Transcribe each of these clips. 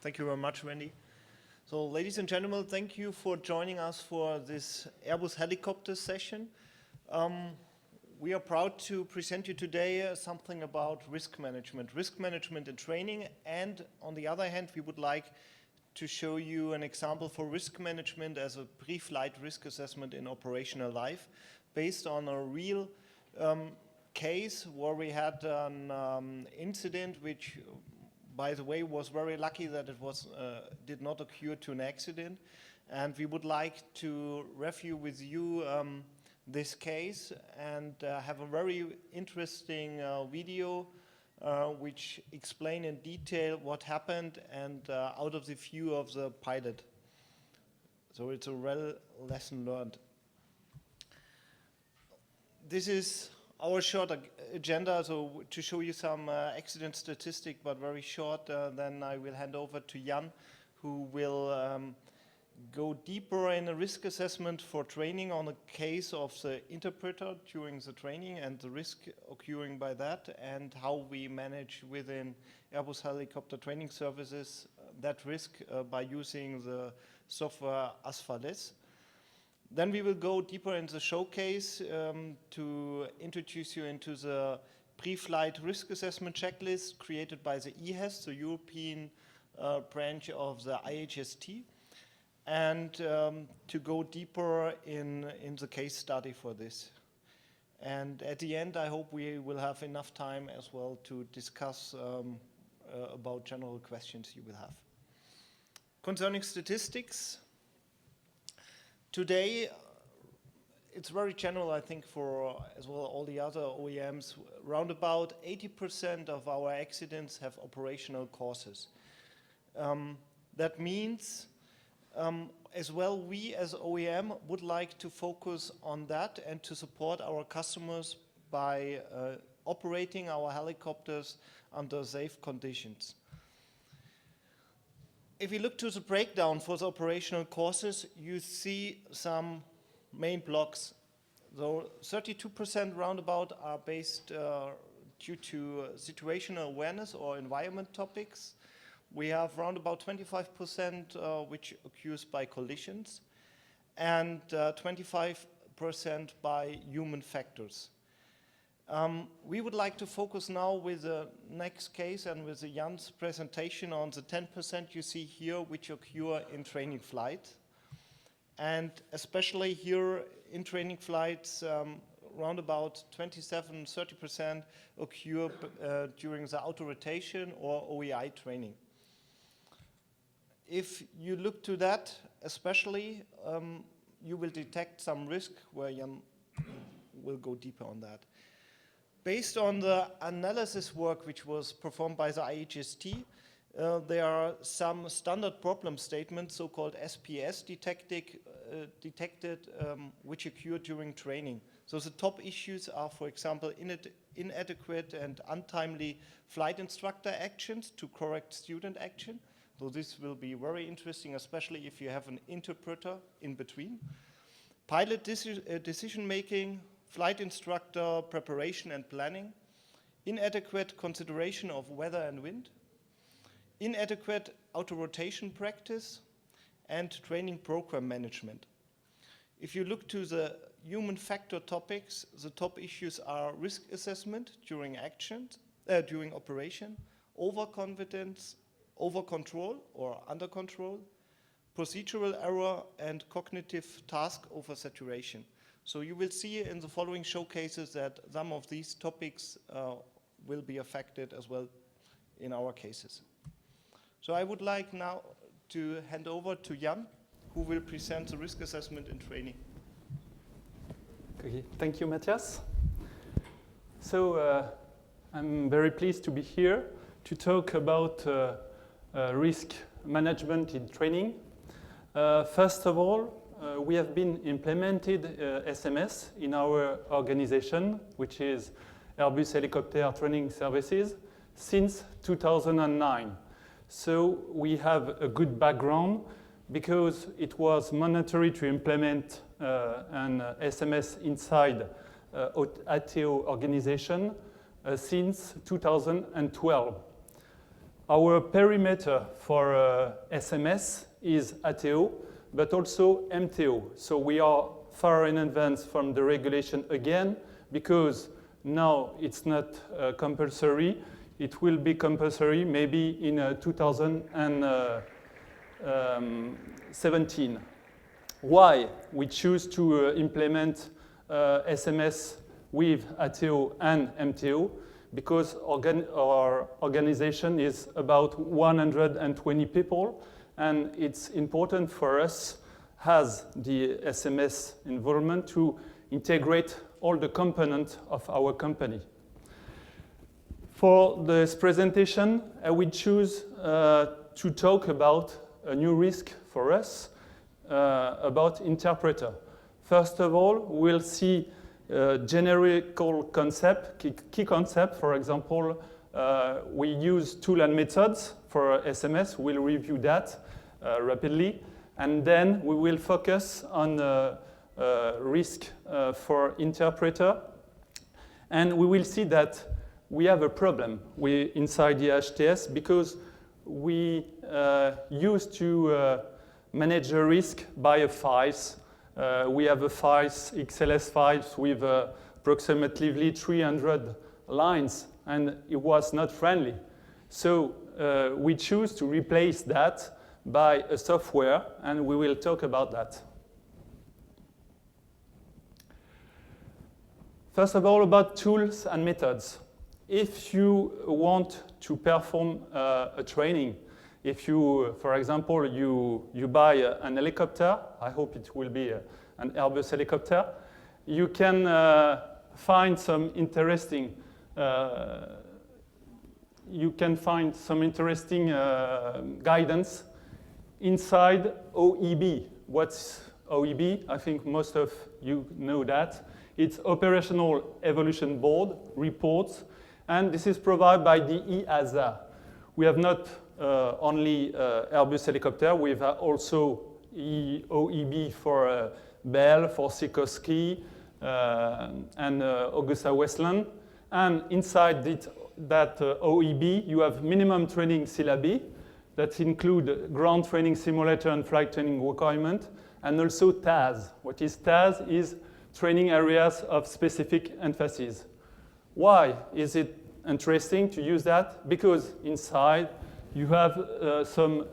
Thank you very much, Wendy. So, ladies and gentlemen, thank you for joining us for this Airbus helicopter session. We are proud to present you today something about risk management in training, and on the other hand, we would like to show you an example for risk management as a pre-flight risk assessment in operational life, based on a real case where we had an incident which, by the way, was very lucky that it was did not occur to an accident. And we would like to review with you this case and have a very interesting video which explain in detail what happened and out of the view of the pilot. So it's a real lesson learned. This is our short agenda, so to show you some accident statistic, but very short, then I will hand over to Jan, who will go deeper in a risk assessment for training on a case of the interpreter during the training and the risk occurring by that, and how we manage within Airbus Helicopter Training Services that risk by using the software Asphales. Then we will go deeper in the showcase to introduce you into the pre-flight risk assessment checklist created by the EHAS, the European branch of the IHST, and to go deeper in the case study for this. And at the end, I hope we will have enough time as well to discuss about general questions you will have. Concerning statistics, today, it's very general, I think, for as well all the other OEMs. Round about 80% of our accidents have operational causes. That means, as well, we as OEM would like to focus on that and to support our customers by operating our helicopters under safe conditions. If you look to the breakdown for the operational causes, you see some main blocks. So 32% roundabout are based due to situational awareness or environment topics. We have roundabout 25% which occurs by collisions, and 25% by human factors. We would like to focus now with the next case and with Jan's presentation on the 10% you see here which occur in training flight. And especially here in training flights, around about 27–30% occur during the auto rotation or OEI training. If you look to that, especially, you will detect some risk where Jan will go deeper on that. Based on the analysis work which was performed by the IHST, there are some standard problem statements, so-called SPS, detected which occur during training. So the top issues are, for example, inadequate and untimely flight instructor actions to correct student action. So this will be very interesting, especially if you have an interpreter in between. Pilot decision-making, flight instructor preparation and planning, inadequate consideration of weather and wind, inadequate auto-rotation practice, and training program management. If you look to the human factor topics, the top issues are risk assessment during during operation, overconfidence, over-control or under-control, procedural error, and cognitive task oversaturation. So you will see in the following showcases that some of these topics will be affected as well in our cases. So I would like now to hand over to Jan, who will present the risk assessment in training. Okay, thank you, Matthias. So I'm very pleased to be here to talk about risk management in training. First of all, we have been implemented SMS in our organization, which is Airbus Helicopter Training Services, since 2009. So we have a good background because it was mandatory to implement an SMS inside ATO organization since 2012. Our perimeter for SMS is ATO, but also MTO. So we are far in advance from the regulation again, because now it's not compulsory. It will be compulsory maybe in 2017. Why we choose to implement SMS with ATO and MTO? Because our organization is about 120 people, and it's important for us as the SMS environment to integrate all the components of our company. For this presentation, I will choose to talk about a new risk for us, about interpreter. First of all, we'll see generical concept, key concept. For example, we use tools and methods for SMS. We'll review that rapidly. And then we will focus on risk for interpreter. And we will see that we have a problem inside the HTS, because we used to manage the risk by files. We have a files, XLS files with approximately 300 lines, and it was not friendly. So we choose to replace that by a software, and we will talk about that. First of all, about tools and methods. If you want to perform a training, if you, for example, you buy an helicopter, I hope it will be an Airbus helicopter, you can find some interesting guidance inside OEB. What's OEB? I think most of you know that. It's Operational Evolution Board reports, and this is provided by the EASA. We have not only Airbus helicopter, we have also OEB for Bell, for Sikorsky, and AgustaWestland. And inside that OEB, you have minimum training syllabi that include ground training simulator and flight training requirement, and also TAS. What is TAS is training areas of specific emphasis. Why is it interesting to use that? Because inside you have some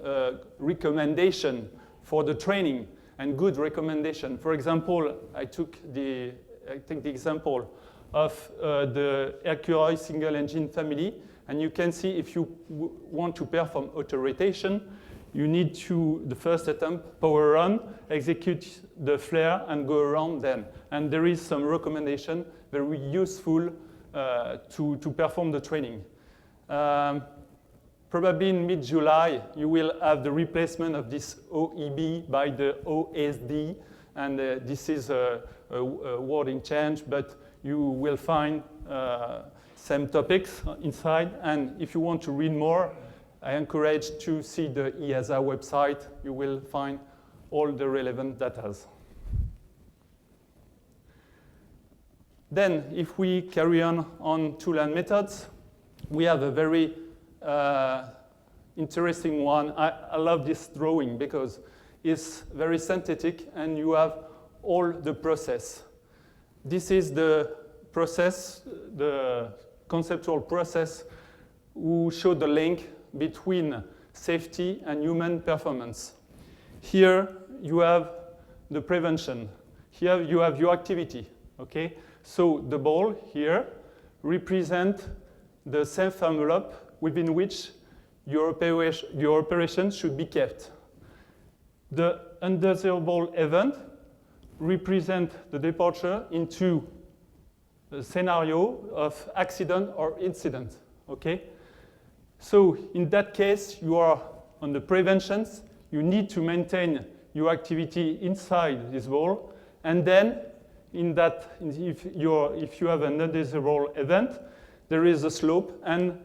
recommendation for the training, and good recommendation. For example, I take the example of the Hercules single engine family, and you can see if you want to perform auto rotation, you need to, the first attempt, power on, execute the flare, and go around then. And there is some recommendation, very useful to perform the training. Probably in mid-July, you will have the replacement of this OEB by the OSD, and this is a wording change, but you will find same topics inside. And if you want to read more, I encourage to see the EASA website. You will find all the relevant data. Then, if we carry on tool and methods, we have a very interesting one. I love this drawing because it's very synthetic, and you have all the process. This is the process, the conceptual process, who show the link between safety and human performance. Here you have the prevention. Here you have your activity, okay? So the ball here represent the safe envelope within which your operation should be kept. The undesirable event represent the departure into a scenario of accident or incident, okay? So in that case, you are on the preventions. You need to maintain your activity inside this ball, and then if you have an undesirable event, there is a slope, and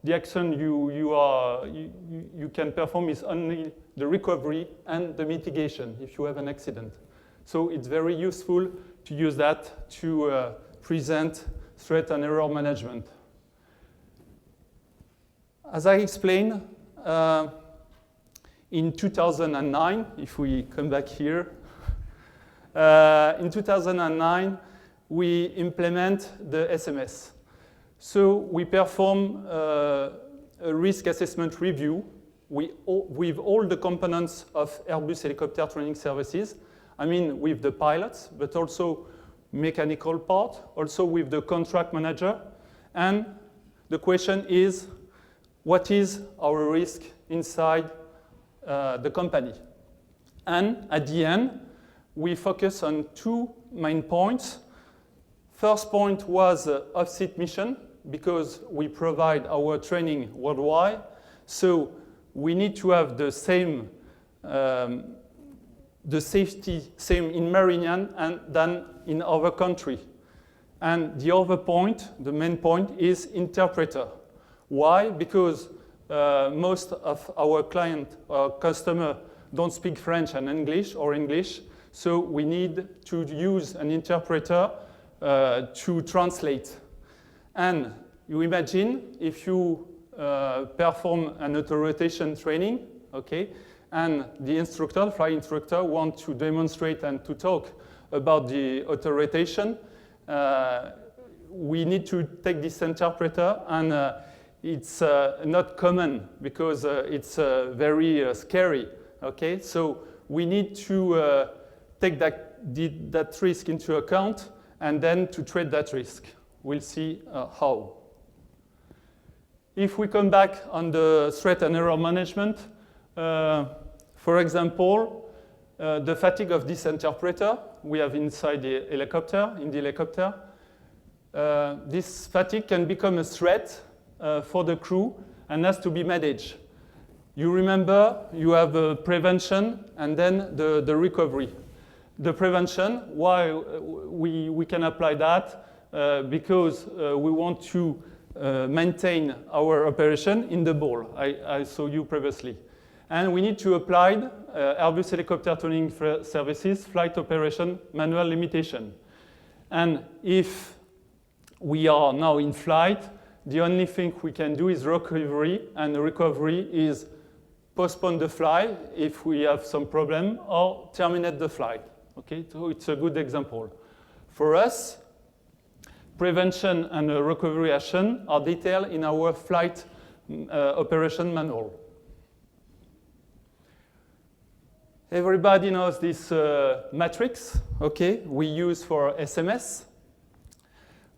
the action you can perform is only the recovery and the mitigation if you have an accident. So it's very useful to use that to present threat and error management. As I explained, in 2009, if we come back here, in 2009, we implement the SMS. So we perform a risk assessment review with all the components of Airbus helicopter training services. I mean, with the pilots, but also mechanical part, also with the contract manager. And the question is, what is our risk inside the company? And at the end, we focus on two main points. First point was off-seat mission, because we provide our training worldwide. So we need to have the same the safety same in Meridian and than in other country. And the other point, the main point, is interpreter. Why? Because most of our client or customer don't speak French and English or English, so we need to use an interpreter to translate. And you imagine if you perform an auto-rotation training, okay, and the instructor, flight instructor, want to demonstrate and to talk about the auto-rotation, we need to take this interpreter, and it's not common because it's very scary, okay? So we need to take that risk into account and then to treat that risk. We'll see how. If we come back on the threat and error management, for example, the fatigue of this interpreter we have inside the helicopter, in the helicopter, this fatigue can become a threat for the crew and has to be managed. You remember, you have a prevention and then the recovery. The prevention, why we can apply that? Because we want to maintain our operation in the ball, I showed you previously. And we need to apply Airbus helicopter training services flight operation manual limitation. And if we are now in flight, the only thing we can do is recovery, and recovery is postpone the flight if we have some problem or terminate the flight. Okay, so it's a good example. For us, prevention and recovery action are detailed in our flight operation manual. Everybody knows this matrix, okay, we use for SMS.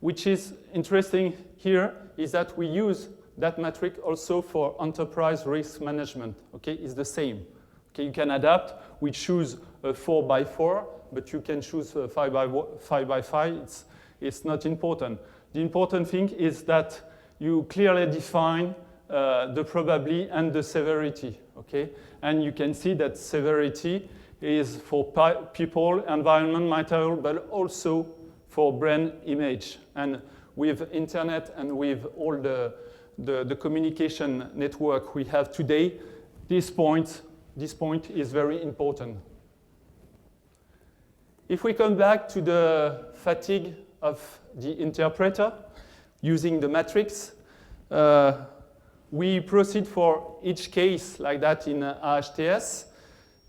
Which is interesting here is that we use that matrix also for enterprise risk management, okay, it's the same. Okay, you can adapt, we choose a 4x4, but you can choose a 5x5, it's not important. The important thing is that you clearly define the probability and the severity, okay? And you can see that severity is for people, environment, material, but also for brand image. And with internet and with all the communication network we have today, this point is very important. If we come back to the fatigue of the interpreter using the matrix, we proceed for each case like that in AHTS.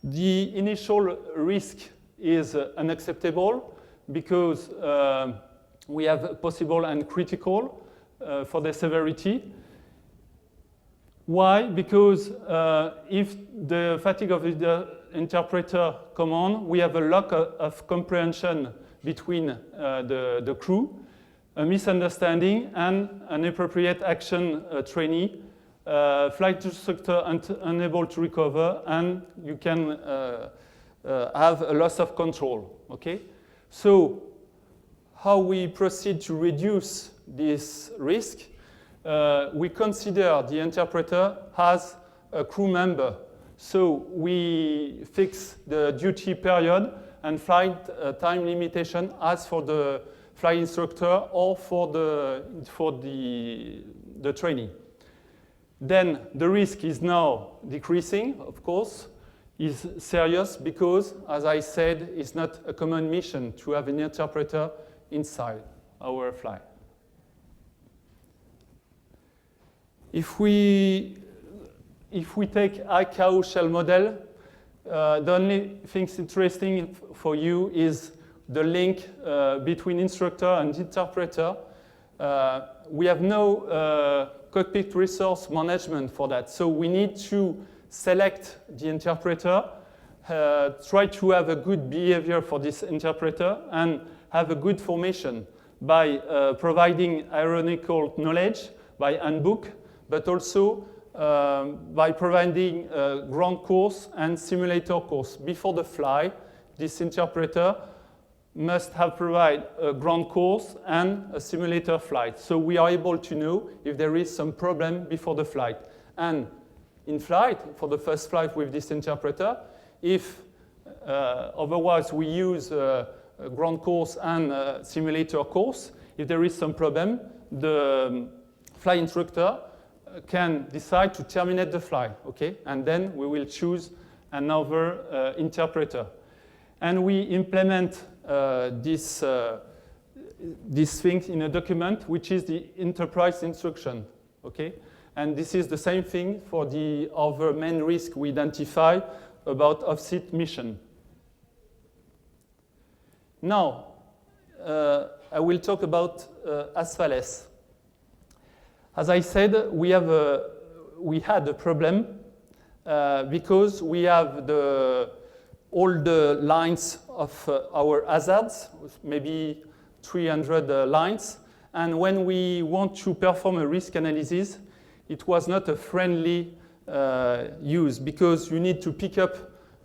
The initial risk is unacceptable because we have possible and critical for the severity. Why? Because if the fatigue of the interpreter come on, we have a lack of comprehension between the crew, a misunderstanding, and an appropriate action trainee, flight instructor unable to recover, and you can have a loss of control, okay? So how we proceed to reduce this risk? We consider the interpreter as a crew member. So we fix the duty period and flight time limitation as for the flight instructor or for the trainee. Then the risk is now decreasing, of course, is serious because, as I said, it's not a common mission to have an interpreter inside our flight. if we take ICAO shell model, the only thing interesting for you is the link between instructor and interpreter. We have no cockpit resource management for that, so we need to select the interpreter, try to have a good behavior for this interpreter, and have a good formation by providing aeronautical knowledge, by handbook, but also by providing a ground course and simulator course. Before the flight, this interpreter must have provided a ground course and a simulator flight. So we are able to know if there is some problem before the flight. And in flight, for the first flight with this interpreter, if otherwise we use a ground course and a simulator course, if there is some problem, the flight instructor can decide to terminate the flight, okay? And then we will choose another interpreter. And we implement this thing in a document, which is the enterprise instruction, okay? And this is the same thing for the other main risk we identify about off-seat mission. Now, I will talk about ASFALES. As I said, we had a problem because we have all the lines of our hazards, maybe 300 lines, and when we want to perform a risk analysis, it was not a friendly use because you need to pick up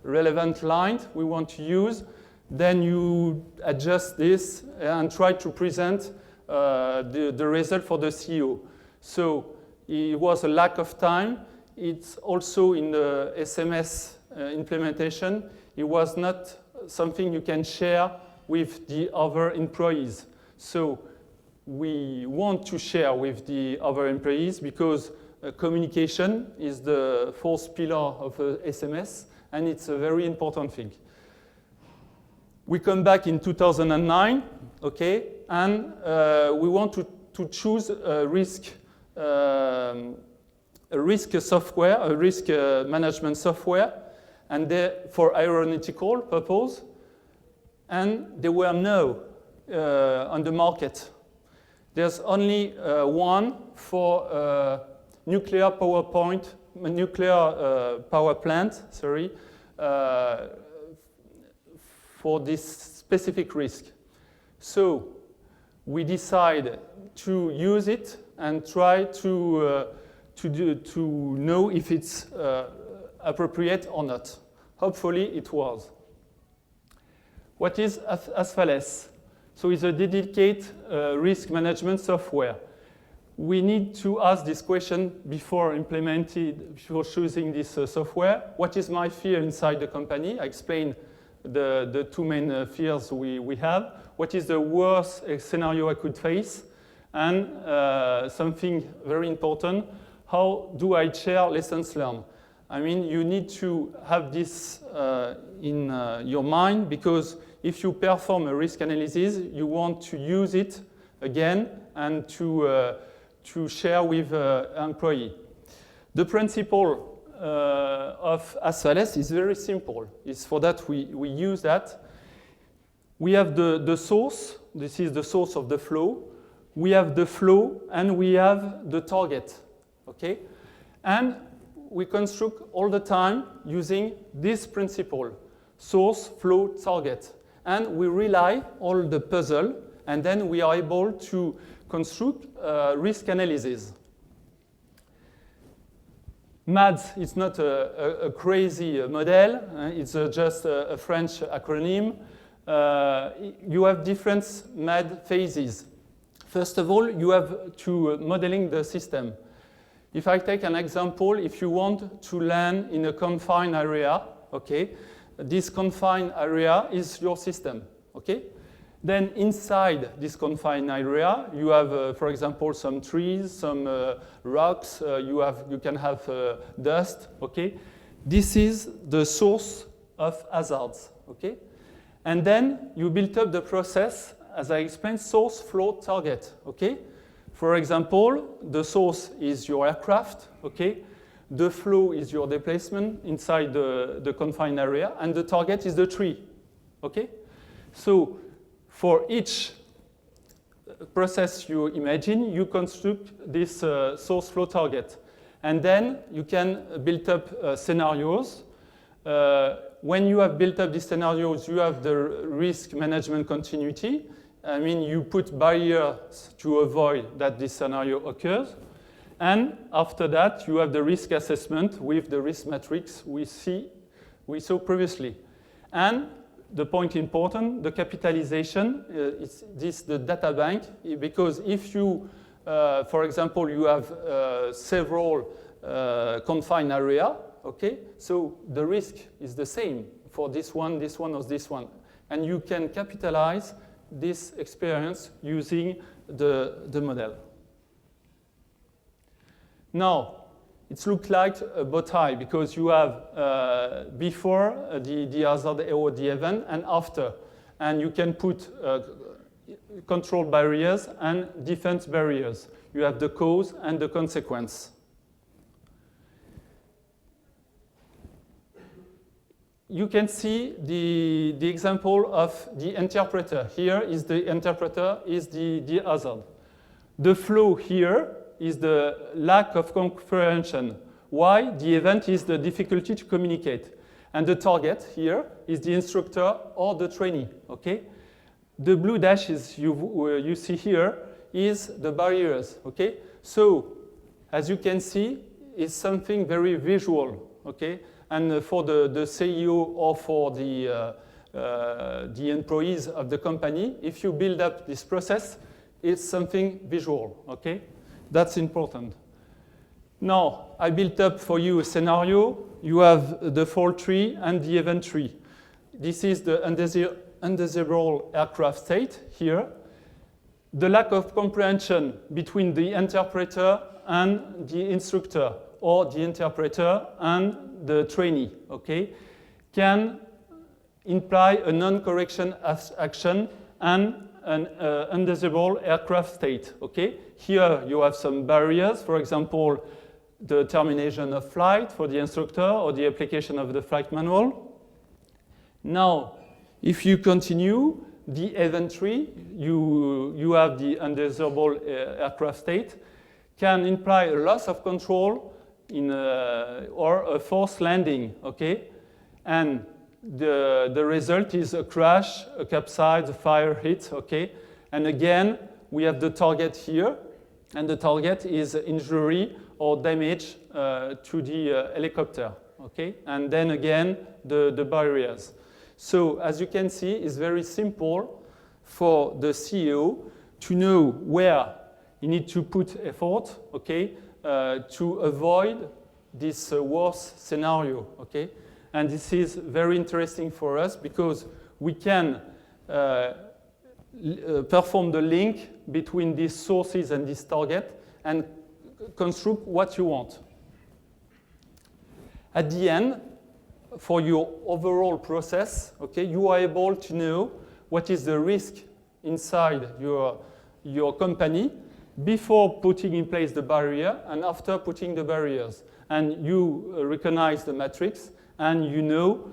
relevant lines we want to use, then you adjust this and try to present the result for the CEO. So it was a lack of time. It's also in the SMS implementation. It was not something you can share with the other employees. So we want to share with the other employees because communication is the fourth pillar of SMS, and it's a very important thing. We come back in 2009, okay, and we want to choose a risk software, a risk management software, and for aeronautical purpose, and there were no on the market. There's only one for nuclear power plant, sorry, for this specific risk. So we decide to use it and try to know if it's appropriate or not. Hopefully it was. What is ASFALES? So it's a dedicated risk management software. We need to ask this question before choosing this software. What is my fear inside the company? I explained the two main fears we have. What is the worst scenario I could face? And something very important, how do I share lessons learned? I mean, you need to have this in your mind because if you perform a risk analysis, you want to use it again and to share with employee. The principle of ASFALES is very simple. It's for that we use that. We have the source. This is the source of the flow. We have the flow and we have the target. Okay? And we construct all the time using this principle: source, flow, target. And we rely all the puzzle, and then we are able to construct risk analysis. MADS is not a crazy model. It's just a French acronym. You have different MAD phases. First of all, you have to modeling the system. If I take an example, if you want to land in a confined area, okay, this confined area is your system, okay? Then inside this confined area, you have, for example, some trees, some rocks, you can have dust, okay? This is the source of hazards, okay? And then you build up the process, as I explained, source, flow, target, okay? For example, the source is your aircraft, okay? The flow is your displacement inside the confined area, and the target is the tree, okay? So for each process you imagine, you construct this source flow target. And then you can build up scenarios. When you have built up these scenarios, you have the risk management continuity. I mean, you put barriers to avoid that this scenario occurs. And after that, you have the risk assessment with the risk matrix we saw previously. And the point important, the capitalization, is the data bank, because if you, for example, you have several confined area, okay, so the risk is the same for this one, or this one. And you can capitalize this experience using the model. Now, it looks like a bow tie because you have before the hazard or the event and after. And you can put control barriers and defense barriers. You have the cause and the consequence. You can see the example of the interpreter. Here is the interpreter, is the hazard. The flow here is the lack of comprehension. Why? The event is the difficulty to communicate. And the target here is the instructor or the trainee, okay? The blue dashes you see here is the barriers, okay? So, as you can see, it's something very visual, okay? And for the CEO or for the employees of the company, if you build up this process, it's something visual, okay? That's important. Now, I built up for you a scenario. You have the fault tree and the event tree. This is the undesirable aircraft state here. The lack of comprehension between the interpreter and the instructor, or the interpreter and the trainee, okay, can imply a non-correction action and an undesirable aircraft state, okay? Here you have some barriers, for example, the termination of flight for the instructor or the application of the flight manual. Now, if you continue, the event tree, you have the undesirable aircraft state, can imply a loss of control or a forced landing, okay? And the result is a crash, a capsize, a fire hit, okay? And again, we have the target here, and the target is injury or damage to the helicopter, okay? And then again, the barriers. So as you can see, it's very simple for the CEO to know where you need to put effort, okay, to avoid this worst scenario, okay? And this is very interesting for us because we can perform the link between these sources and this target and construct what you want. At the end, for your overall process, okay, you are able to know what is the risk inside your company before putting in place the barrier and after putting the barriers. And you recognize the matrix and you know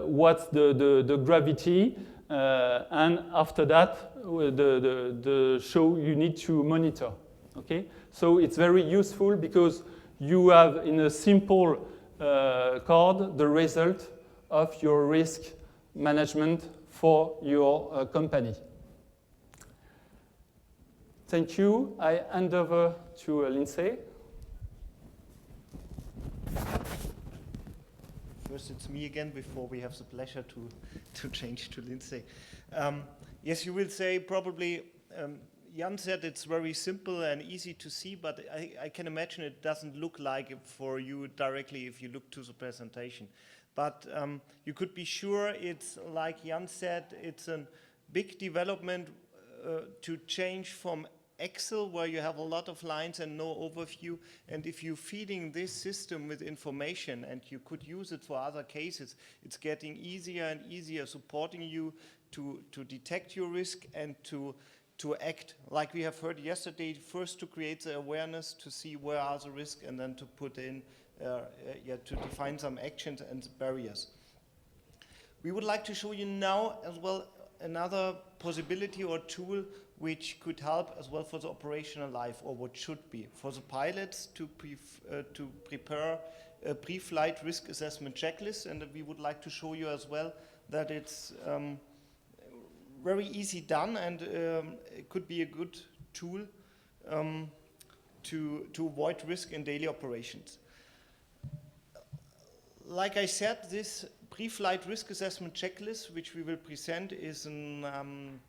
what's the gravity and after that the show you need to monitor, okay? So it's very useful because you have in a simple card the result of your risk management for your company. Thank you. I hand over to Lindsay. First, it's me again before we have the pleasure to change to Lindsay. Yes, you will say probably, Jan said it's very simple and easy to see, but I can imagine it doesn't look like it for you directly if you look to the presentation. But you could be sure it's, like Jan said, it's a big development to change from Excel, where you have a lot of lines and no overview, and if you're feeding this system with information and you could use it for other cases, it's getting easier and easier supporting you to detect your risk and to to act, like we have heard yesterday, first to create the awareness, to see where are the risks, and then to put in, to define some actions and barriers. We would like to show you now as well another possibility or tool which could help as well for the operational life, or what should be, for the pilots to prepare a pre-flight risk assessment checklist, and we would like to show you as well that it's very easy done, and it could be a good tool to avoid risk in daily operations. Like I said, this pre-flight risk assessment checklist, which we will present, is in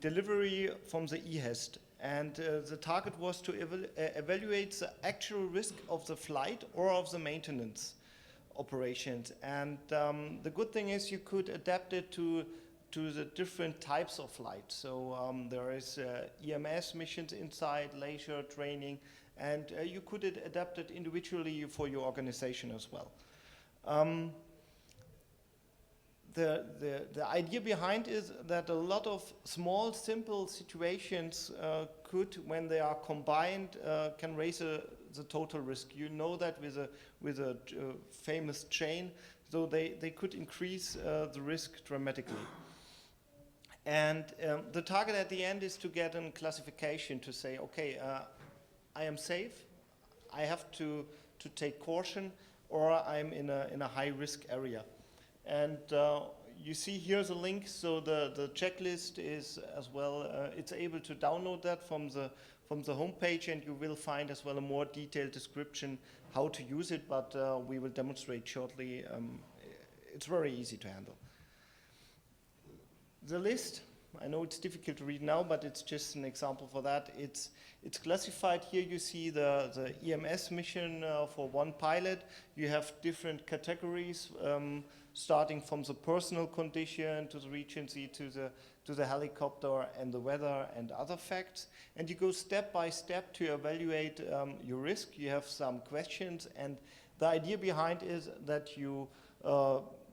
delivery from the EHEST. And the target was to evaluate the actual risk of the flight or of the maintenance operations. And the good thing is you could adapt it to the different types of flight. So there is EMS missions inside, leisure, training, and you could adapt it individually for your organization as well. The idea behind is that a lot of small, simple situations could, when they are combined, can raise the total risk. You know that with a famous chain, so they could increase the risk dramatically. And the target at the end is to get a classification to say, okay, I am safe, I have to take caution, or I'm in a high risk area. And you see here the link, so the checklist is as well, it's able to download that from the homepage, and you will find as well a more detailed description how to use it, but we will demonstrate shortly. It's very easy to handle. The list, I know it's difficult to read now, but it's just an example for that. It's classified here. You see the EMS mission for one pilot. You have different categories, starting from the personal condition to the regency to the helicopter and the weather and other facts. And you go step by step to evaluate your risk. You have some questions, and the idea behind is that you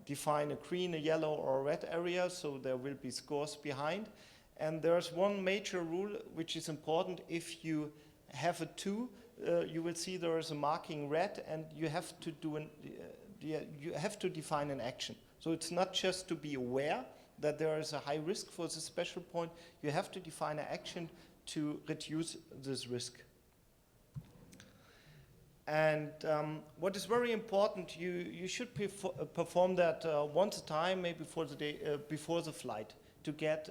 define a green, a yellow, or a red area, so there will be scores behind. And there's one major rule which is important. If you have a 2, you will see there is a marking red, and you have to you have to define an action. So it's not just to be aware that there is a high risk for this special point. You have to define an action to reduce this risk. And what is very important, you should perform that once a time, maybe before the flight, to get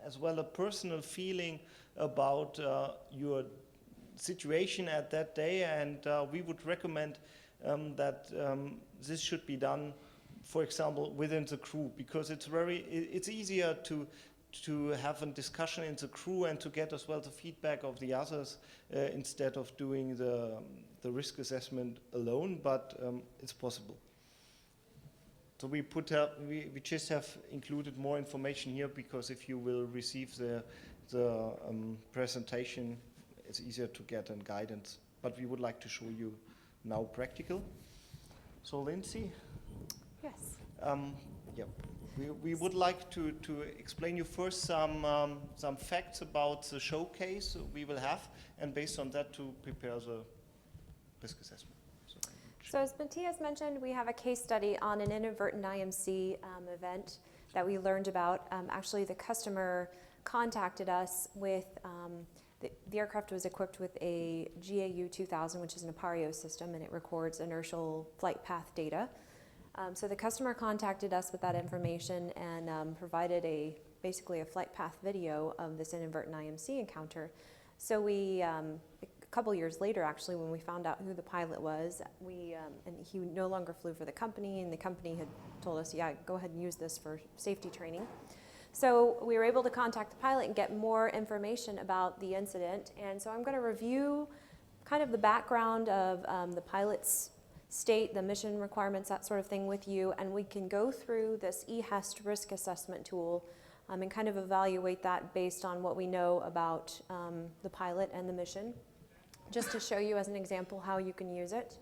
as well a personal feeling about your situation at that day. And we would recommend that this should be done, for example, within the crew, because it's easier to have a discussion in the crew and to get as well the feedback of the others instead of doing the risk assessment alone, but it's possible. So we just have included more information here, because if you will receive the presentation, it's easier to get a guidance. But we would like to show you now practical. So Lindsay? Yes. Yep. We would like to explain you first some facts about the showcase we will have, and based on that to prepare the risk assessment. So as Matthias mentioned, we have a case study on an inadvertent IMC event that we learned about. Actually, the customer contacted us with, the aircraft was equipped with a GAU 2000, which is an Apario system, and it records inertial flight path data. So the customer contacted us with that information and provided basically a flight path video of this inadvertent IMC encounter. So we, a couple years later actually, when we found out who the pilot was, and he no longer flew for the company, and the company had told us, yeah, go ahead and use this for safety training. So we were able to contact the pilot and get more information about the incident. And so I'm going to review kind of the background of the pilot's state, the mission requirements, that sort of thing with you, and we can go through this EHEST risk assessment tool and kind of evaluate that based on what we know about the pilot and the mission, just to show you as an example how you can use it.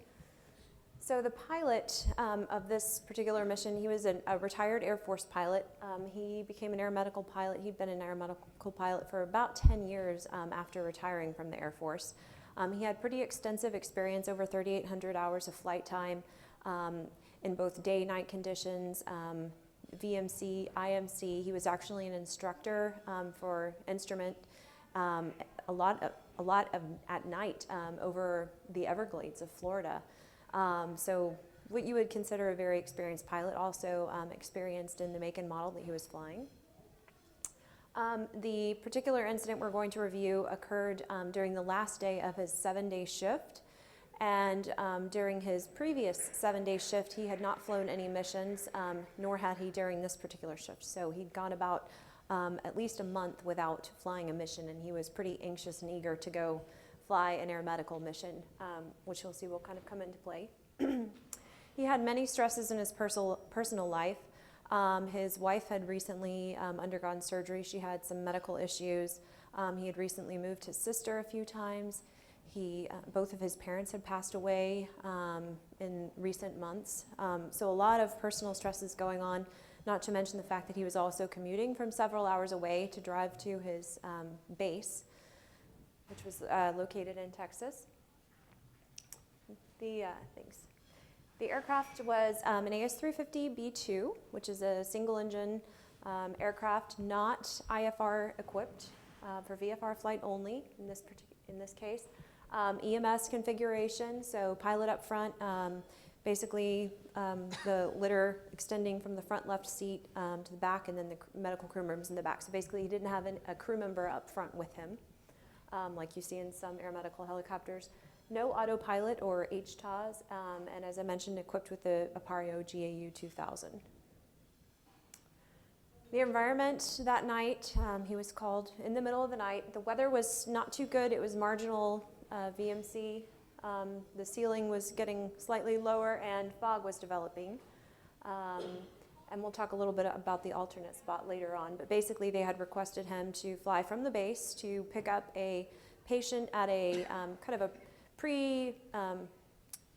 So the pilot of this particular mission, he was a retired Air Force pilot. He became an air medical pilot. He'd been an air medical pilot for about 10 years after retiring from the Air Force. He had pretty extensive experience, over 3,800 hours of flight time in both day-night conditions, VMC, IIMC. He was actually an instructor for instrument a lot of at night over the Everglades of Florida. So what you would consider a very experienced pilot, also experienced in the make and model that he was flying. The particular incident we're going to review occurred during the last day of his 7-day shift. And during his previous 7-day shift, he had not flown any missions, nor had he during this particular shift. So he'd gone about at least a month without flying a mission, and he was pretty anxious and eager to go fly an air medical mission, which you'll see will kind of come into play. He had many stresses in his personal life. His wife had recently undergone surgery. She had some medical issues. He had recently moved his sister a few times. Both of his parents had passed away in recent months. So a lot of personal stresses going on, not to mention the fact that he was also commuting from several hours away to drive to his base, which was located in Texas. The aircraft was an AS-350B2, which is a single-engine aircraft, not IFR equipped, for VFR flight only in this case. EMS configuration, so pilot up front, basically the litter extending from the front left seat to the back, and then the medical crew members in the back. So basically he didn't have a crew member up front with him, like you see in some air medical helicopters. No autopilot or HTOS, and as I mentioned, equipped with the Aperio GAU 2000. The environment that night, he was called in the middle of the night. The weather was not too good. It was marginal VMC. The ceiling was getting slightly lower and fog was developing. And we'll talk a little bit about the alternate spot later on. But basically they had requested him to fly from the base to pick up a patient at a kind of a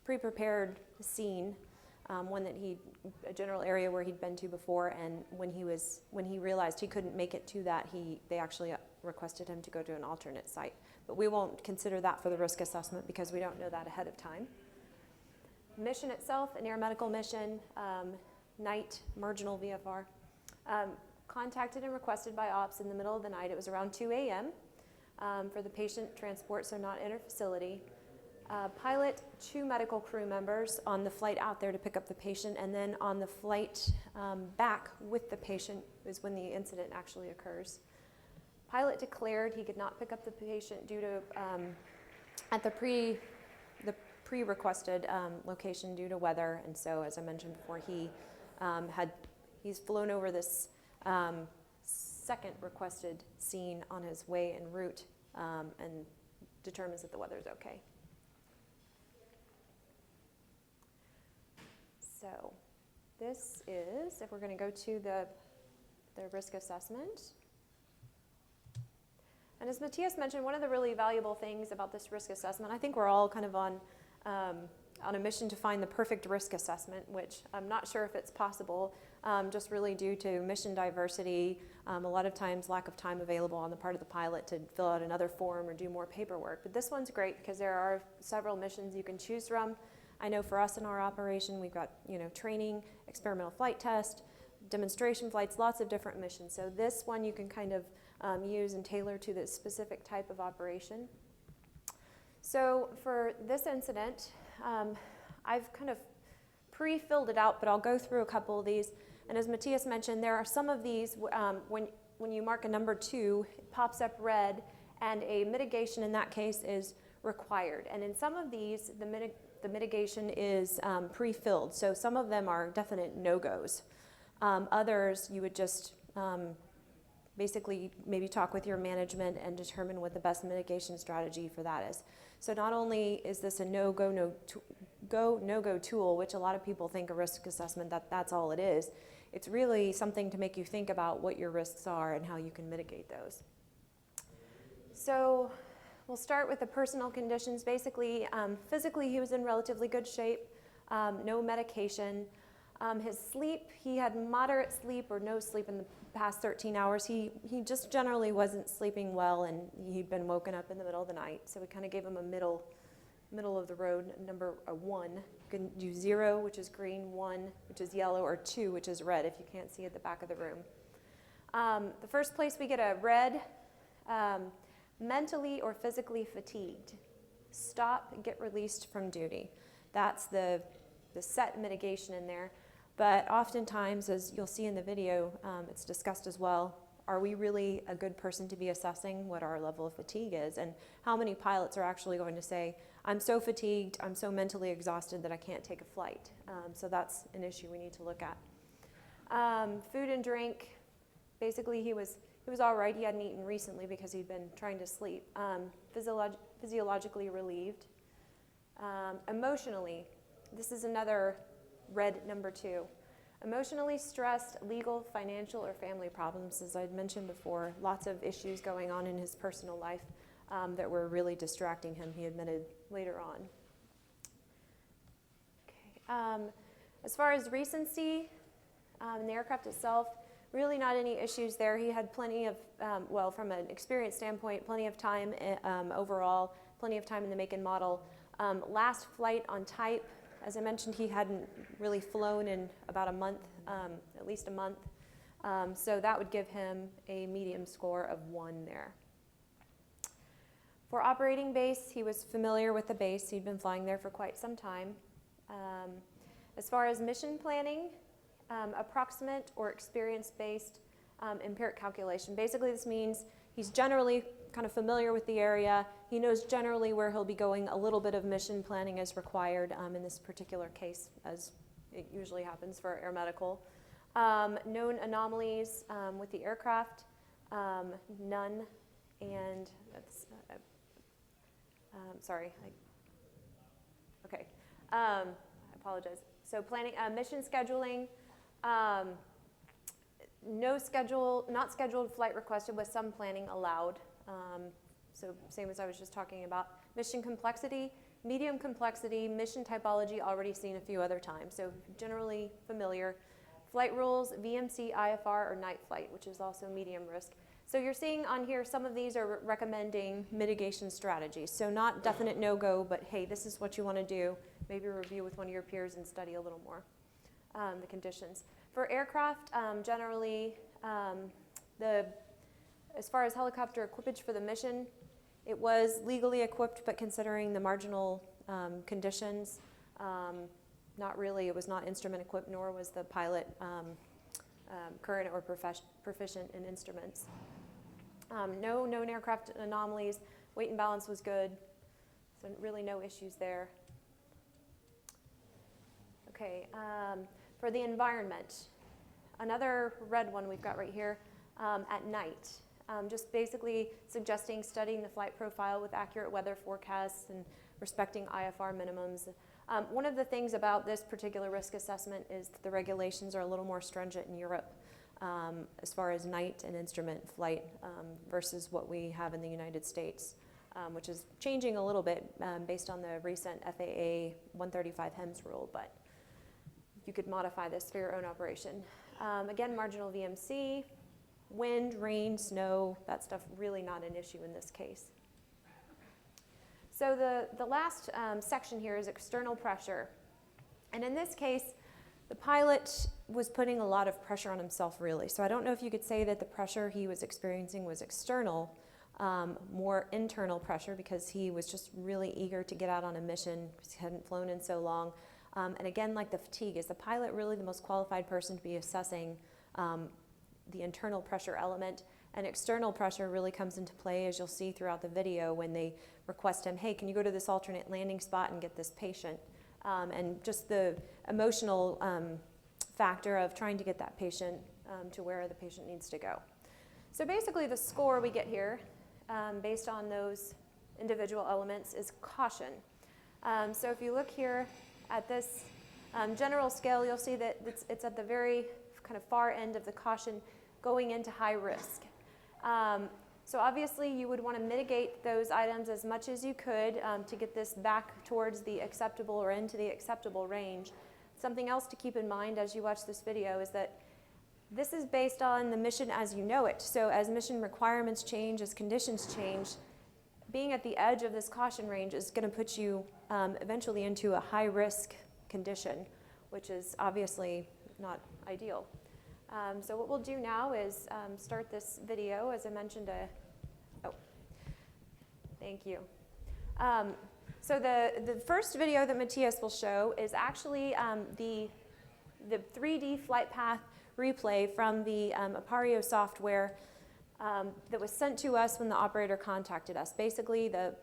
pre-prepared scene, one that a general area where he'd been to before, and when he realized he couldn't make it to that, they actually requested him to go to an alternate site. But we won't consider that for the risk assessment because we don't know that ahead of time. Mission itself, an air medical mission, night, marginal VFR, contacted and requested by ops in the middle of the night. It was around 2 a.m. For the patient transport, so not inter-facility. Pilot, 2 medical crew members on the flight out there to pick up the patient, and then on the flight back with the patient is when the incident actually occurs. Pilot declared he could not pick up the patient due to, at the pre-requested location due to weather, and so as I mentioned before, he's flown over this second requested scene on his way en route and determines that the weather is okay. So this is, if we're going to go to the risk assessment. And as Matthias mentioned, one of the really valuable things about this risk assessment, I think we're all kind of on a mission to find the perfect risk assessment, which I'm not sure if it's possible, just really due to mission diversity, a lot of times lack of time available on the part of the pilot to fill out another form or do more paperwork. But this one's great because there are several missions you can choose from. I know for us in our operation, we've got training, experimental flight test, demonstration flights, lots of different missions. So this one you can kind of use and tailor to the specific type of operation. So for this incident, I've kind of pre-filled it out, but I'll go through a couple of these. And as Matthias mentioned, there are some of these, when you mark a number 2, it pops up red, and a mitigation in that case is required. And in some of these, the mitigation is pre-filled. So some of them are definite no-goes. Others, you would just basically maybe talk with your management and determine what the best mitigation strategy for that is. So not only is this a no-go tool, which a lot of people think a risk assessment, that's all it is. It's really something to make you think about what your risks are and how you can mitigate those. So we'll start with the personal conditions. Basically, physically he was in relatively good shape. no medication. His sleep, he had moderate sleep or no sleep in the past 13 hours. He just generally wasn't sleeping well, and he'd been woken up in the middle of the night. So we kind of gave him a middle of the road number 1. You can do 0, which is green, 1, which is yellow, or 2, which is red, if you can't see at the back of the room. The first place we get a red, mentally or physically fatigued. Stop and get released from duty. That's the set mitigation in there. But oftentimes, as you'll see in the video, it's discussed as well, are we really a good person to be assessing what our level of fatigue is? And how many pilots are actually going to say, I'm so fatigued, I'm so mentally exhausted that I can't take a flight. So that's an issue we need to look at. Food and drink, basically he was all right. He hadn't eaten recently because he'd been trying to sleep. Physiologically relieved. Emotionally, this is another red number 2. Emotionally stressed, legal, financial, or family problems. As I'd mentioned before, lots of issues going on in his personal life that were really distracting him, he admitted later on. Okay. As far as recency, in the aircraft itself, really not any issues there. He had plenty of, well, from an experience standpoint, plenty of time overall, plenty of time in the make and model. Last flight on type, as I mentioned, he hadn't really flown in about a month, at least a month. So that would give him a medium score of 1 there. For operating base, he was familiar with the base. He'd been flying there for quite some time. As far as mission planning, approximate or experience-based empiric calculation. Basically, this means he's generally kind of familiar with the area. He knows generally where he'll be going. A little bit of mission planning is required in this particular case, as it usually happens for air medical. Known anomalies with the aircraft, none, and that's, sorry. Okay, I apologize. So planning, mission scheduling, not scheduled flight requested with some planning allowed. So same as I was just talking about. Mission complexity, medium complexity, mission typology, already seen a few other times. So generally familiar. Flight rules, VMC, IFR, or night flight, which is also medium risk. So you're seeing on here, some of these are recommending mitigation strategies. So not definite no-go, but hey, this is what you want to do. Maybe review with one of your peers and study a little more the conditions. For aircraft, generally, as far as helicopter equipage for the mission, it was legally equipped, but considering the marginal conditions, not really. It was not instrument equipped, nor was the pilot current or proficient in instruments. No known aircraft anomalies. Weight and balance was good, so really no issues there. Okay, for the environment, another red one we've got right here, at night. Just basically suggesting studying the flight profile with accurate weather forecasts and respecting IFR minimums. One of the things about this particular risk assessment is that the regulations are a little more stringent in Europe as far as night and instrument flight versus what we have in the United States, which is changing a little bit based on the recent FAA 135 HEMS rule, but you could modify this for your own operation. Again, marginal VMC, wind, rain, snow, that stuff really not an issue in this case. So the last section here is external pressure. And in this case, the pilot was putting a lot of pressure on himself, really. So I don't know if you could say that the pressure he was experiencing was external, more internal pressure, because he was just really eager to get out on a mission because he hadn't flown in so long. And again, like the fatigue, is the pilot really the most qualified person to be assessing the internal pressure element? And external pressure really comes into play, as you'll see throughout the video, when they request him, hey, can you go to this alternate landing spot and get this patient? And just the emotional factor of trying to get that patient to where the patient needs to go. So basically the score we get here, based on those individual elements, is caution. So if you look here at this general scale, you'll see that it's at the very kind of far end of the caution, going into high risk. So obviously you would want to mitigate those items as much as you could to get this back towards the acceptable or into the acceptable range. Something else to keep in mind as you watch this video is that this is based on the mission as you know it. So as mission requirements change, as conditions change, being at the edge of this caution range is going to put you eventually into a high-risk condition, which is obviously not ideal. So what we'll do now is start this video, as I mentioned. Oh, thank you. So the first video that Matthias will show is actually the 3D flight path replay from the Aperio software that was sent to us when the operator contacted us. Basically, the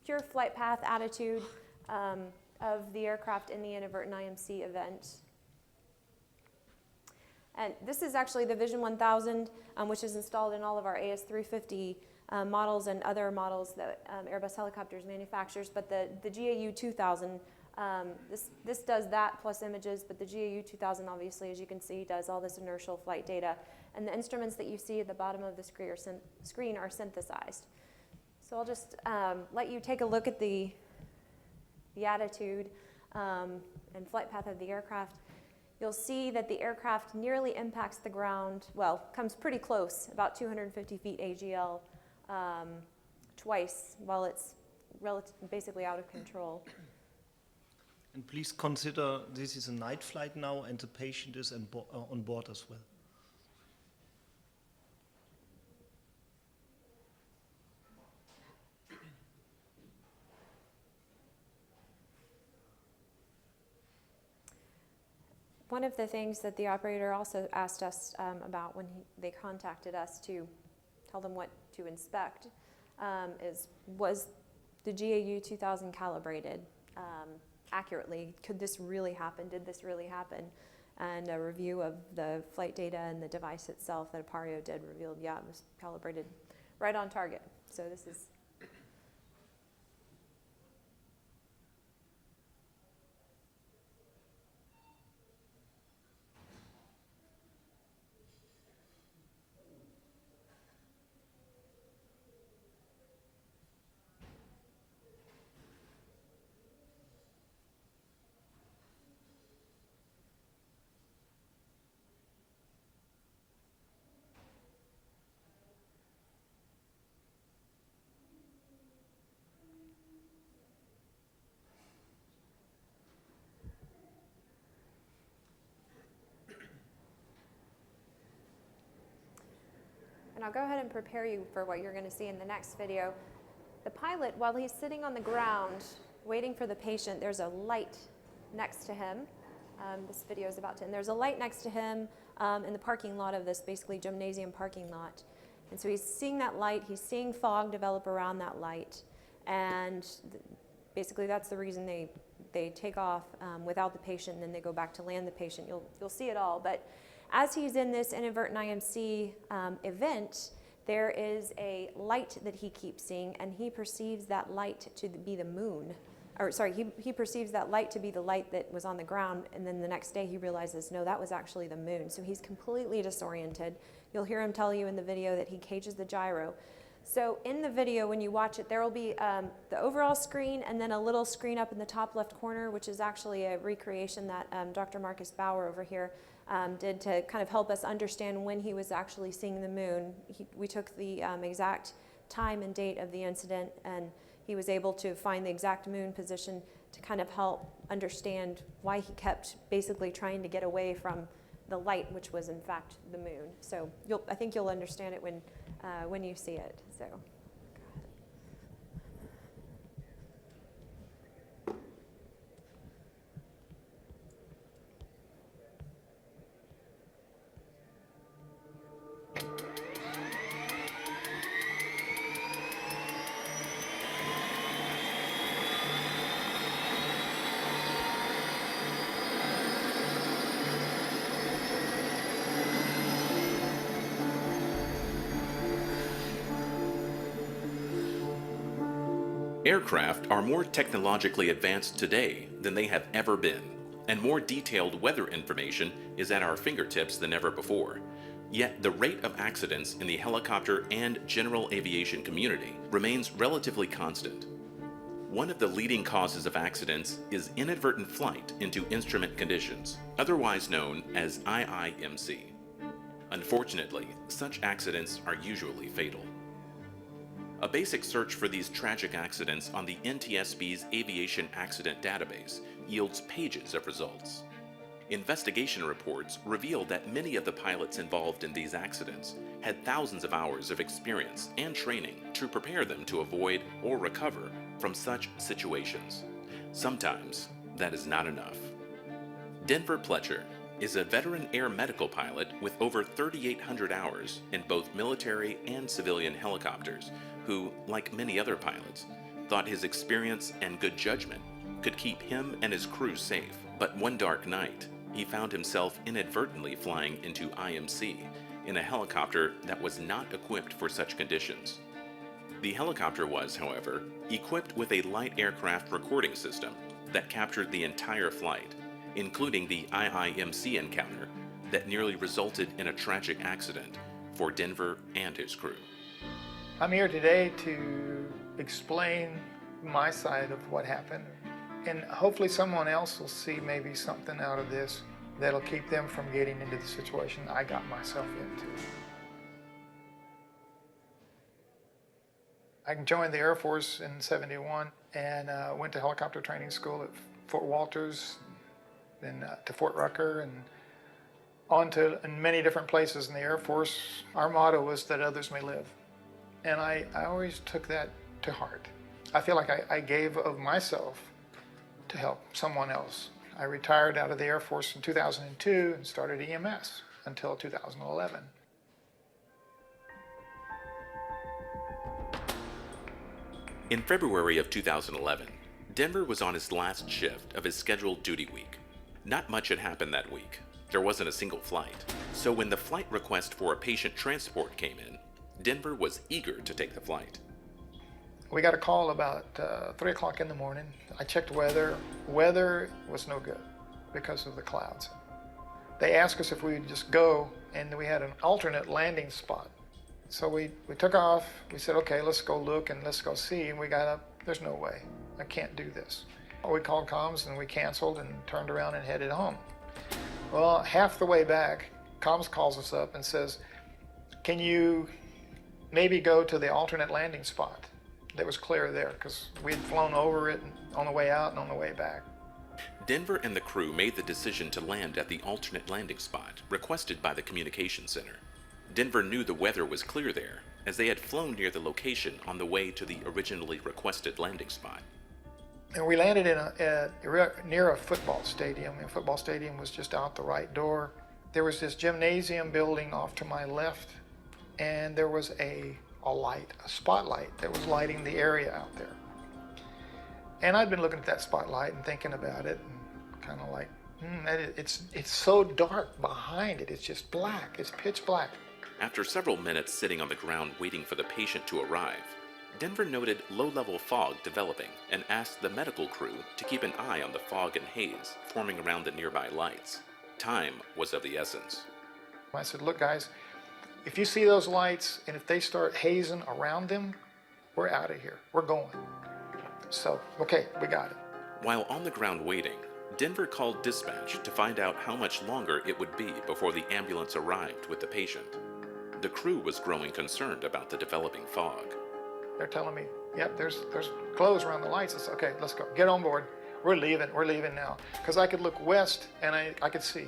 pure flight path attitude of the aircraft in the inadvertent IMC event. And this is actually the Vision 1000, which is installed in all of our AS350 models and other models that Airbus Helicopters manufactures. But the GAU 2000, this does that plus images, but the GAU 2000, obviously, as you can see, does all this inertial flight data. And the instruments that you see at the bottom of the screen are synthesized. So I'll just let you take a look at the attitude and flight path of the aircraft. You'll see that the aircraft nearly impacts the ground, well, comes pretty close, about 250 feet AGL, twice, while it's basically out of control. And please consider this is a night flight now, and the patient is on board as well. One of the things that the operator also asked us about when they contacted us to tell them what to inspect was the GAU 2000 calibrated accurately? Could this really happen? Did this really happen? And a review of the flight data and the device itself that Aperio did revealed, yeah, it was calibrated right on target. So this is and I'll go ahead and prepare you for what you're going to see in the next video. The pilot, while he's sitting on the ground waiting for the patient, there's a light next to him. This video is about to end. There's a light next to him in the parking lot of this basically gymnasium parking lot. And so he's seeing that light, he's seeing fog develop around that light, and basically that's the reason they take off without the patient, and then they go back to land the patient. You'll see it all. But as he's in this inadvertent IMC event, there is a light that he keeps seeing, and he perceives that light to be the moon. Or sorry, he perceives that light to be the light that was on the ground, and then the next day he realizes, no, that was actually the moon. So he's completely disoriented. You'll hear him tell you in the video that he cages the gyro. So in the video, when you watch it, there will be the overall screen and then a little screen up in the top left corner, which is actually a recreation that Dr. Marcus Bauer over here did to kind of help us understand when he was actually seeing the moon. We took the exact time and date of the incident, and he was able to find the exact moon position to kind of help understand why he kept basically trying to get away from the light, which was in fact the moon. So I think you'll understand it when you see it. So. Aircraft are more technologically advanced today than they have ever been, and more detailed weather information is at our fingertips than ever before. Yet the rate of accidents in the helicopter and general aviation community remains relatively constant. One of the leading causes of accidents is inadvertent flight into instrument conditions, otherwise known as IIMC. Unfortunately, such accidents are usually fatal. A basic search for these tragic accidents on the NTSB's Aviation Accident Database yields pages of results. Investigation reports reveal that many of the pilots involved in these accidents had thousands of hours of experience and training to prepare them to avoid or recover from such situations. Sometimes that is not enough. Denver Pletcher is a veteran air medical pilot with over 3,800 hours in both military and civilian helicopters who, like many other pilots, thought his experience and good judgment could keep him and his crew safe. But one dark night, he found himself inadvertently flying into IMC in a helicopter that was not equipped for such conditions. The helicopter was, however, equipped with a light aircraft recording system that captured the entire flight, including the IIMC encounter that nearly resulted in a tragic accident for Denver and his crew. I'm here today to explain my side of what happened, and hopefully someone else will see maybe something out of this that'll keep them from getting into the situation I got myself into. I joined the Air Force in '71 and went to helicopter training school at Fort Walters, then to Fort Rucker, and on to many different places in the Air Force. Our motto was that others may live. And I always took that to heart. I feel like I gave of myself to help someone else. I retired out of the Air Force in 2002 and started EMS until 2011. In February of 2011, Denver was on his last shift of his scheduled duty week. Not much had happened that week. There wasn't a single flight. So when the flight request for a patient transport came in, Denver was eager to take the flight. We got a call about 3 o'clock in the morning. I checked weather. Weather was no good because of the clouds. They asked us if we would just go, and we had an alternate landing spot. So we took off. We said, okay, let's go look and let's go see. And we got up. There's no way. I can't do this. We called comms and we canceled and turned around and headed home. Well, half the way back, comms calls us up and says, can you maybe go to the alternate landing spot that was clear there, because we had flown over it on the way out and on the way back. Denver and the crew made the decision to land at the alternate landing spot requested by the communications center. Denver knew the weather was clear there, as they had flown near the location on the way to the originally requested landing spot. And we landed near a football stadium. The football stadium was just out the right door. There was this gymnasium building off to my left, and there was a spotlight that was lighting the area out there. And I'd been looking at that spotlight and thinking about it, and kind of like, it's so dark behind it. It's just black. It's pitch black. After several minutes sitting on the ground waiting for the patient to arrive, Denver noted low-level fog developing and asked the medical crew to keep an eye on the fog and haze forming around the nearby lights. Time was of the essence. I said, look guys, if you see those lights and if they start hazing around them, we're out of here. We're going. So, okay, we got it. While on the ground waiting, Denver called dispatch to find out how much longer it would be before the ambulance arrived with the patient. The crew was growing concerned about the developing fog. They're telling me, yep, there's clothes around the lights. It's okay, let's go. Get on board. We're leaving now. Because I could look west and I could see.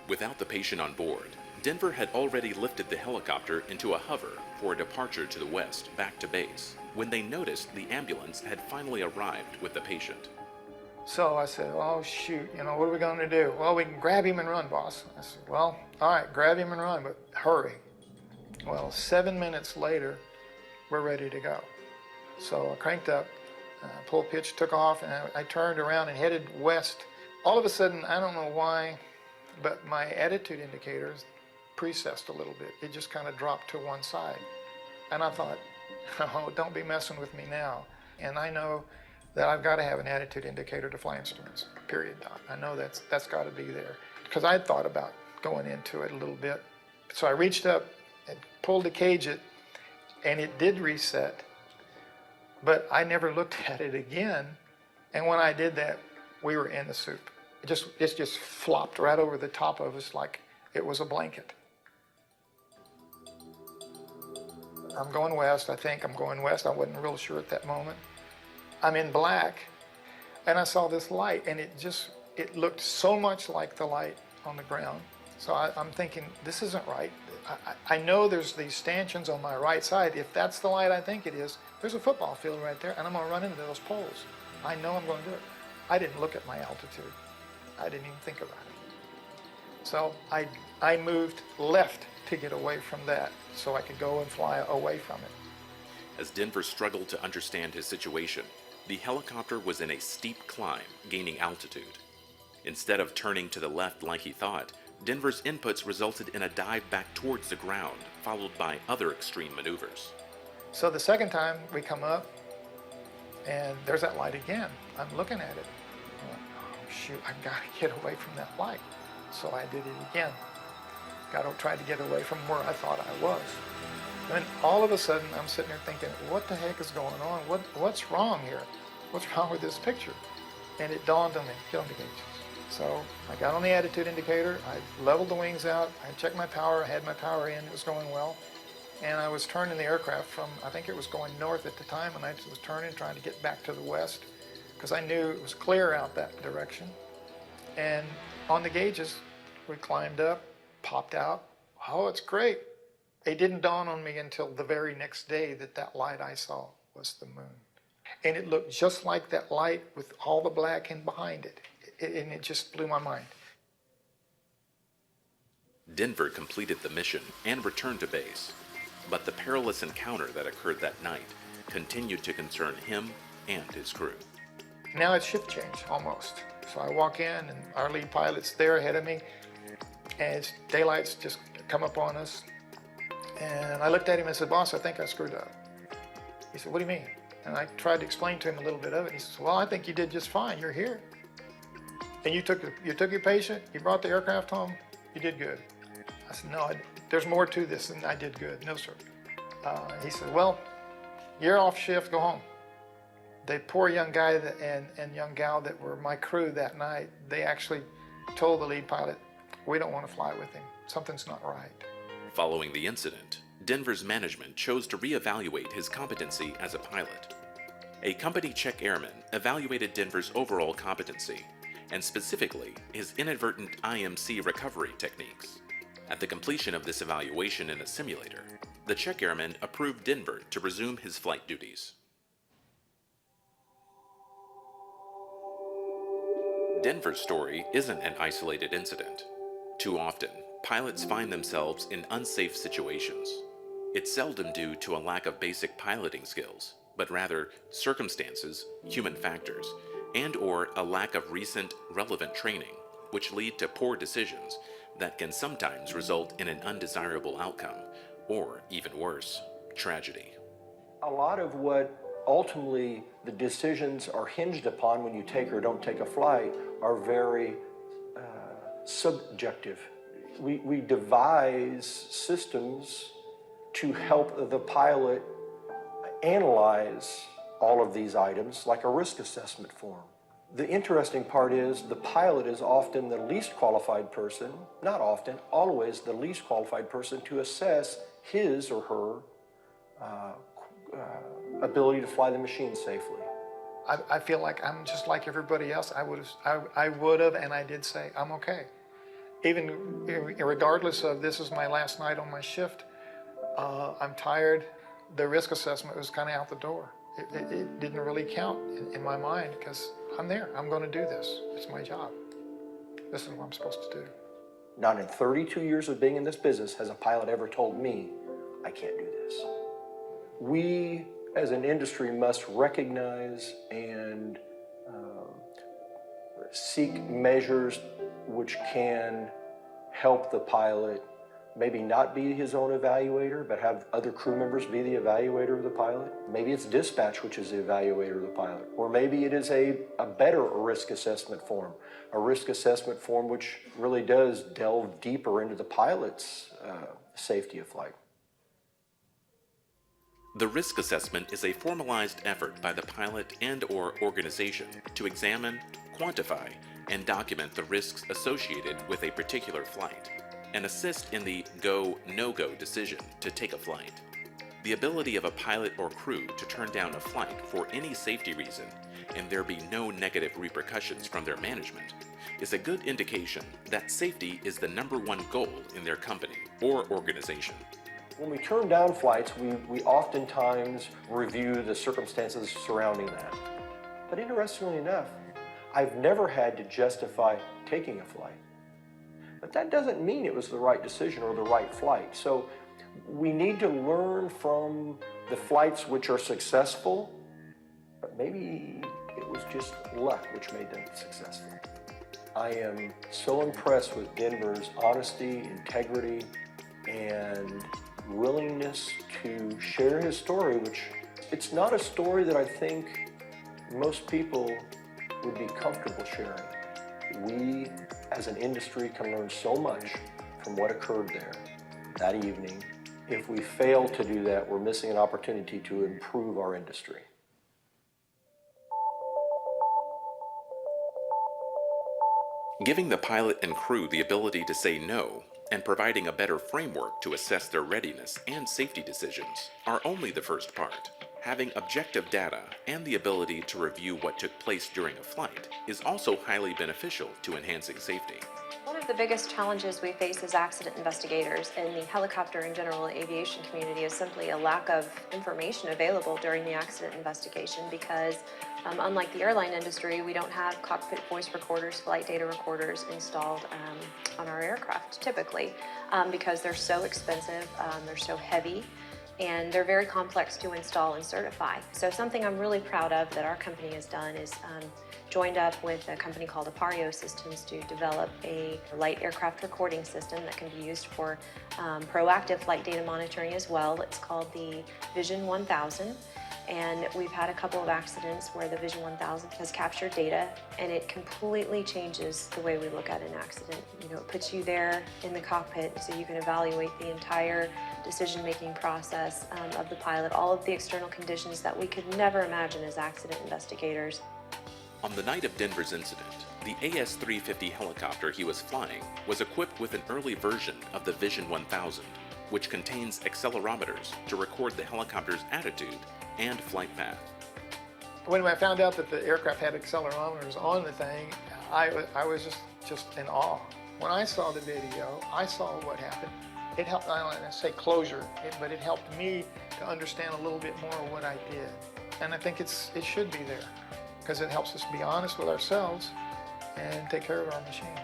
Without the patient on board, Denver had already lifted the helicopter into a hover for a departure to the west back to base when they noticed the ambulance had finally arrived with the patient. So I said, oh shoot, what are we going to do? Well, we can grab him and run, boss. I said, well, all right, grab him and run, but hurry. Well, 7 minutes later, we're ready to go. So I cranked up, pull pitch, took off, and I turned around and headed west. All of a sudden, I don't know why, but my attitude indicators precessed a little bit. It just kind of dropped to one side. And I thought, oh, don't be messing with me now. And I know that I've got to have an attitude indicator to fly instruments, period. I know that's got to be there. Because I had thought about going into it a little bit. So I reached up and pulled the cage, and it did reset, but I never looked at it again. And when I did that, we were in the soup. It just flopped right over the top of us like it was a blanket. I'm going west, I think I'm going west. I wasn't real sure at that moment. I'm in black, and I saw this light, and it looked so much like the light on the ground. So I'm thinking, this isn't right. I know there's these stanchions on my right side. If that's the light I think it is, there's a football field right there, and I'm gonna run into those poles. I know I'm gonna do it. I didn't look at my altitude. I didn't even think about it. So I moved left to get away from that so I could go and fly away from it. As Denver struggled to understand his situation, the helicopter was in a steep climb, gaining altitude. Instead of turning to the left like he thought, Denver's inputs resulted in a dive back towards the ground, followed by other extreme maneuvers. So the second time we come up, and there's that light again. I'm looking at it. I'm like, oh shoot, I've got to get away from that light. So I did it again. Tried to get away from where I thought I was. And then all of a sudden, I'm sitting there thinking, what the heck is going on? What's wrong here? What's wrong with this picture? And it dawned on me, get on the gauges. So I got on the attitude indicator, I leveled the wings out, I checked my power, I had my power in, it was going well. And I was turning the aircraft from, I think it was going north at the time, and I was turning, trying to get back to the west, because I knew it was clear out that direction. And on the gauges, we climbed up, popped out. Oh, it's great. It didn't dawn on me until the very next day that light I saw was the moon. And it looked just like that light with all the black in behind it. And it just blew my mind. Denver completed the mission and returned to base, but the perilous encounter that occurred that night continued to concern him and his crew. Now it's shift change, almost. So I walk in, and our lead pilot's there ahead of me, and daylight's just come up on us. And I looked at him and said, boss, I think I screwed up. He said, what do you mean? And I tried to explain to him a little bit of it. He says, well, I think you did just fine. You're here. And you took your patient, you brought the aircraft home, you did good. I said, no, there's more to this than I did good. No, sir. He said, well, you're off shift, go home. The poor young guy and young gal that were my crew that night, they actually told the lead pilot, we don't want to fly with him. Something's not right. Following the incident, Denver's management chose to reevaluate his competency as a pilot. A company check airman evaluated Denver's overall competency, and specifically his inadvertent IIMC recovery techniques. At the completion of this evaluation in a simulator, the check airman approved Denver to resume his flight duties. Denver's story isn't an isolated incident. Too often, pilots find themselves in unsafe situations. It's seldom due to a lack of basic piloting skills, but rather circumstances, human factors, and/or a lack of recent, relevant training, which lead to poor decisions that can sometimes result in an undesirable outcome, or even worse, tragedy. A lot of what ultimately the decisions are hinged upon when you take or don't take a flight are very subjective. We devise systems to help the pilot analyze all of these items like a risk assessment form. The interesting part is the pilot is often the least qualified person, not often, always the least qualified person to assess his or her ability to fly the machine safely. I feel like I'm just like everybody else. I would have, and I did say, I'm okay. Even regardless of this is my last night on my shift, I'm tired. The risk assessment was kind of out the door. It didn't really count in my mind because I'm there. I'm going to do this. It's my job. This is what I'm supposed to do. Not in 32 years of being in this business has a pilot ever told me, I can't do this. We, as an industry, must recognize and seek measures which can help the pilot maybe not be his own evaluator, but have other crew members be the evaluator of the pilot. Maybe it's dispatch which is the evaluator of the pilot. Or maybe it is a better risk assessment form, a risk assessment form which really does delve deeper into the pilot's safety of flight. The risk assessment is a formalized effort by the pilot and/or organization to examine, quantify, and document the risks associated with a particular flight, and assist in the go, no-go decision to take a flight. The ability of a pilot or crew to turn down a flight for any safety reason and there be no negative repercussions from their management is a good indication that safety is the #1 goal in their company or organization. When we turn down flights, we oftentimes review the circumstances surrounding that. But interestingly enough, I've never had to justify taking a flight. But that doesn't mean it was the right decision or the right flight. So we need to learn from the flights which are successful, but maybe it was just luck which made them successful. I am so impressed with Denver's honesty, integrity, and willingness to share his story, which it's not a story that I think most people would be comfortable sharing. We, as an industry, can learn so much from what occurred there that evening. If we fail to do that, we're missing an opportunity to improve our industry. Giving the pilot and crew the ability to say no and providing a better framework to assess their readiness and safety decisions are only the first part. Having objective data and the ability to review what took place during a flight is also highly beneficial to enhancing safety. One of the biggest challenges we face as accident investigators in the helicopter and general aviation community is simply a lack of information available during the accident investigation because unlike the airline industry, we don't have cockpit voice recorders, flight data recorders installed on our aircraft typically because they're so expensive, they're so heavy, and they're very complex to install and certify. So something I'm really proud of that our company has done is joined up with a company called Apario Systems to develop a light aircraft recording system that can be used for proactive flight data monitoring as well. It's called the Vision 1000. And we've had a couple of accidents where the Vision 1000 has captured data and it completely changes the way we look at an accident. You know, it puts you there in the cockpit so you can evaluate the entire decision-making process of the pilot, all of the external conditions that we could never imagine as accident investigators. On the night of Denver's incident, the AS-350 helicopter he was flying was equipped with an early version of the Vision 1000, which contains accelerometers to record the helicopter's attitude and flight path. When I found out that the aircraft had accelerometers on the thing, I was just in awe. When I saw the video, I saw what happened. It helped, I don't want to say closure, but it helped me to understand a little bit more of what I did. And I think it should be there because it helps us be honest with ourselves and take care of our machines.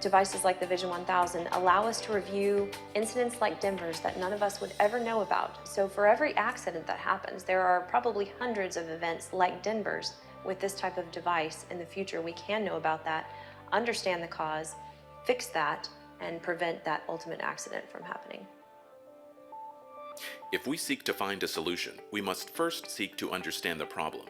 Devices like the Vision 1000 allow us to review incidents like Denver's that none of us would ever know about. So for every accident that happens, there are probably hundreds of events like Denver's with this type of device in the future. We can know about that, understand the cause, fix that, and prevent that ultimate accident from happening. If we seek to find a solution, we must first seek to understand the problem.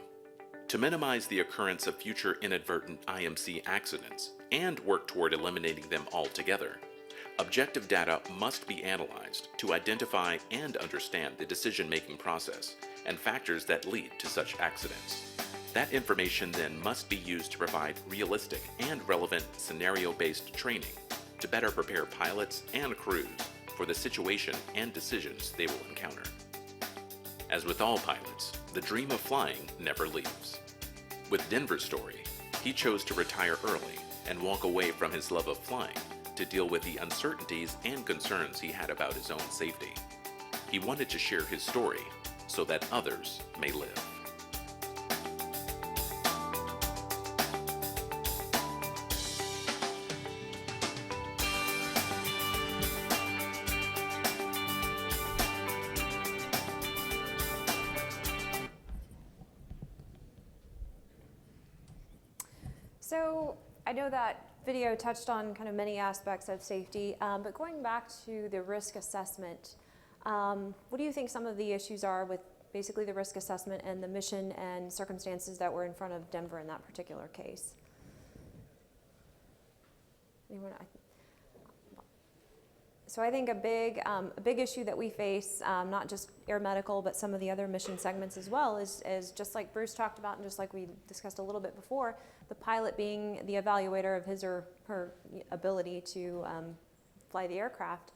To minimize the occurrence of future inadvertent IMC accidents and work toward eliminating them altogether, objective data must be analyzed to identify and understand the decision-making process and factors that lead to such accidents. That information then must be used to provide realistic and relevant scenario-based training to better prepare pilots and crews for the situation and decisions they will encounter. As with all pilots, the dream of flying never leaves. With Denver's story, he chose to retire early and walk away from his love of flying to deal with the uncertainties and concerns he had about his own safety. He wanted to share his story so that others may live. So I know that video touched on kind of many aspects of safety, but going back to the risk assessment, what do you think some of the issues are with basically the risk assessment and the mission and circumstances that were in front of Denver in that particular case? Anyone? So I think a big issue that we face, not just air medical, but some of the other mission segments as well, is just like Bruce talked about and just like we discussed a little bit before, the pilot being the evaluator of his or her ability to fly the aircraft.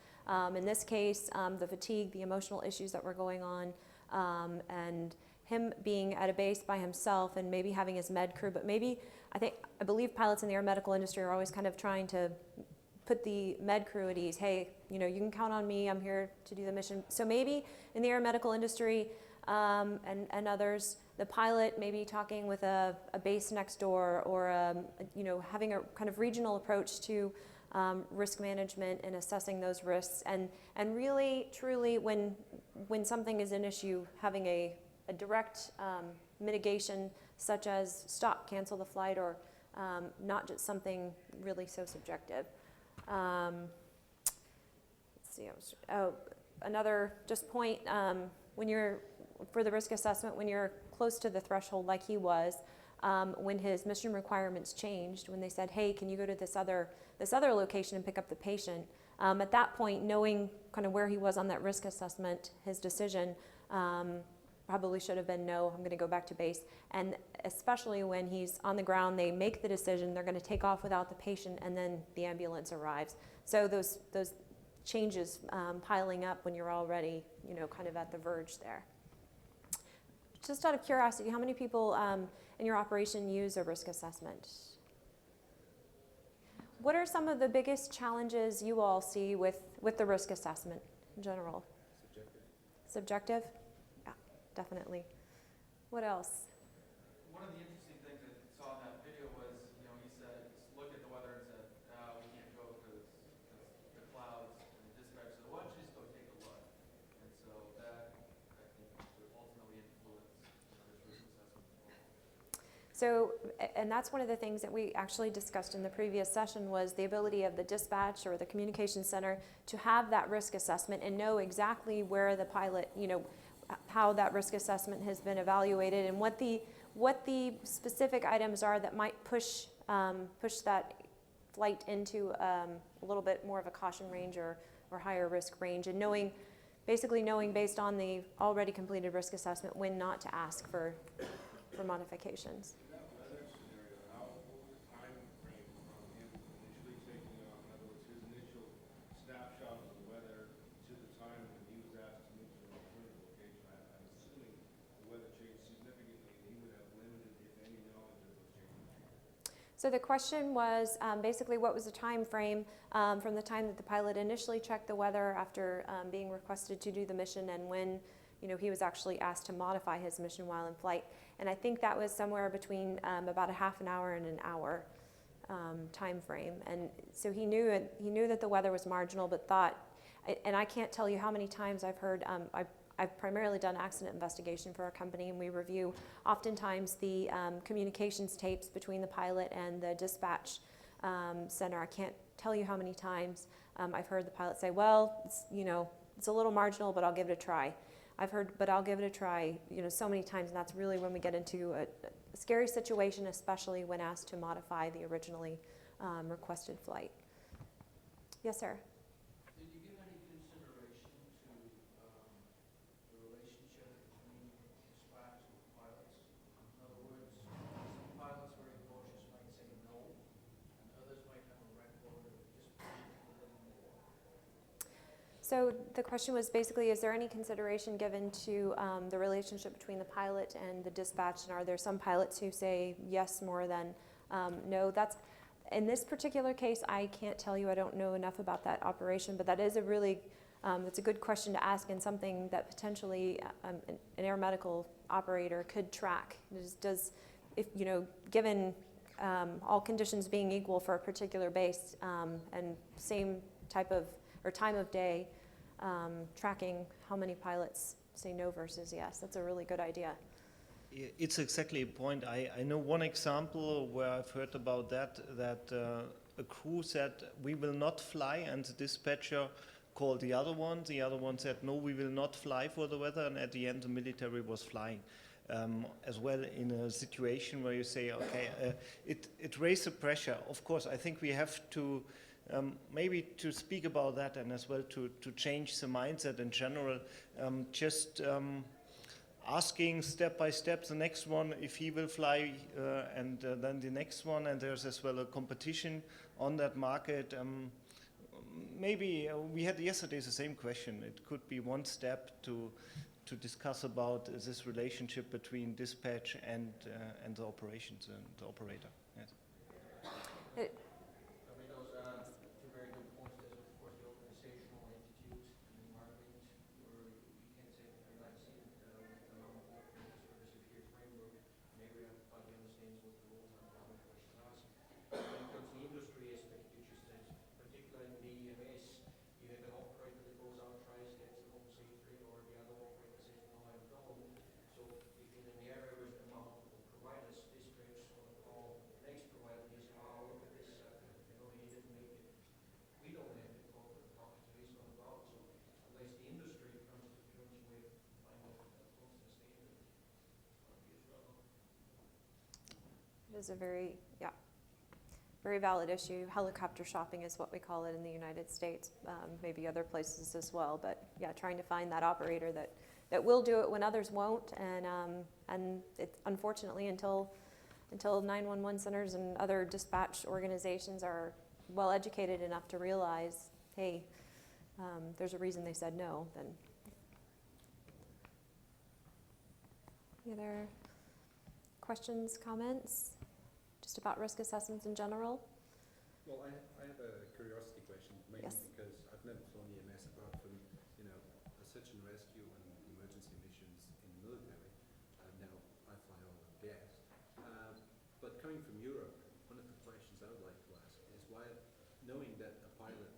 In this case, the fatigue, the emotional issues that were going on, and him being at a base by himself and maybe having his med crew, but maybe, I believe pilots in the air medical industry are always kind of trying to put the med crew at ease. Hey, you can count on me, I'm here to do the mission. So maybe in the air medical industry and others, the pilot maybe talking with a base next door or having a kind of regional approach to risk management and assessing those risks, and really, truly, when something is an issue, having a direct mitigation, such as stop, cancel the flight, or not just something really so subjective. Let's see. Another just point, when you're for the risk assessment, when you're close to the threshold like he was, when his mission requirements changed, when they said, hey, can you go to this other location and pick up the patient? At that point, knowing kind of where he was on that risk assessment, his decision probably should have been, no, I'm going to go back to base. And especially when he's on the ground, they make the decision, they're going to take off without the patient, and then the ambulance arrives. So those changes piling up when you're already, kind of at the verge there. Just out of curiosity, how many people in your operation use a risk assessment? What are some of the biggest challenges you all see with the risk assessment in general? Subjective? Yeah, definitely. What else? One of the interesting things I saw in that video was, he said, looked at the weather and said, we can't go because the clouds, and the dispatcher said, why don't you just go take a look? And so that, I think, would ultimately influence this risk assessment as well. So, and that's one of the things that we actually discussed in the previous session, was the ability of the dispatch or the communication center to have that risk assessment and know exactly where the pilot, how that risk assessment has been evaluated and what the specific items are that might push that flight into a little bit more of a caution range or higher risk range, and basically knowing based on the already completed risk assessment when not to ask for modifications. So the question was basically what was the time frame from the time that the pilot initially checked the weather after being requested to do the mission, and when he was actually asked to modify his mission while in flight. And I think that was somewhere between about a half an hour and an hour time frame. And so he knew that the weather was marginal, but thought, and I can't tell you how many times I've heard, I've primarily done accident investigation for our company, and we review oftentimes the communications tapes between the pilot and the dispatch center. I can't tell you how many times I've heard the pilot say, well, it's a little marginal, but I'll give it a try. I've heard, but I'll give it a try, so many times, and that's really when we get into a scary situation, especially when asked to modify the originally requested flight. Yes, sir? Did you give any consideration to the relationship between dispatch and pilots? In other words, some pilots very cautious might say no, and others might have a record of just pushing a little more. So the question was basically, is there any consideration given to the relationship between the pilot and the dispatch, and are there some pilots who say yes more than no? In this particular case, I can't tell you. I don't know enough about that operation, but that is a really, that's a good question to ask, and something that potentially an air medical operator could track. If given all conditions being equal for a particular base and same type of or time of day, tracking how many pilots say no versus yes. That's a really good idea. It's exactly a point. I know one example where I've heard about that a crew said, we will not fly, and the dispatcher called the other one. The other one said, no, we will not fly for the weather, and at the end the military was flying. As well, in a situation where you say, okay, it raised the pressure. Of course, I think we have to maybe to speak about that, and as well to change the mindset in general. Asking step by step the next one if he will fly, and then the next one, and there's as well a competition on that market. Maybe we had yesterday the same question. It could be one step to discuss about this relationship between dispatch and the operations and the operator. Yes. I mean, those two very good points. There's of course the organizational attitude and environment, where you can say, like I said, with the non-board service if you framework, and everybody understands what the rules are and how the questions asked. When it comes to the industry aspect, you just said, particularly in the EMS, you have an operator that goes out, tries, gets it home safely, or the other operator says, no, I don't. So if in an area with multiple providers, dispatch on a call, next provider, you say, oh, look at this, he didn't make it. We don't have to talk to this one about. So unless the industry comes to terms with finding what's the standard, might be a struggle. It is a very valid issue. Helicopter shopping is what we call it in the United States, maybe other places as well. But yeah, trying to find that operator that will do it when others won't, and it, unfortunately, until 911 centers and other dispatch organizations are well educated enough to realize, hey, there's a reason they said no. Then, any other questions, comments, just about risk assessments in general? Well, I have a curiosity question, mainly Yes. because I've never flown EMS apart from, a search and rescue and emergency missions in the military. Now I fly oil and gas. But coming from Europe, one of the questions I would like to ask is why, knowing that a pilot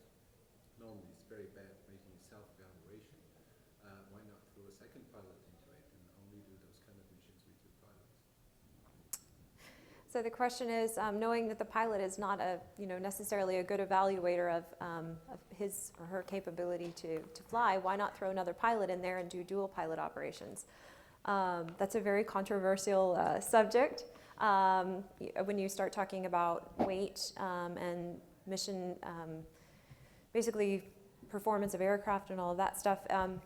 normally is very bad at making a self-evaluation, why not throw a second pilot into it and only do those kind of missions with two pilots? So the question is, knowing that the pilot is not necessarily a good evaluator of his or her capability to fly, why not throw another pilot in there and do dual pilot operations? That's a very controversial subject. When you start talking about weight and mission, basically performance of aircraft and all of that stuff,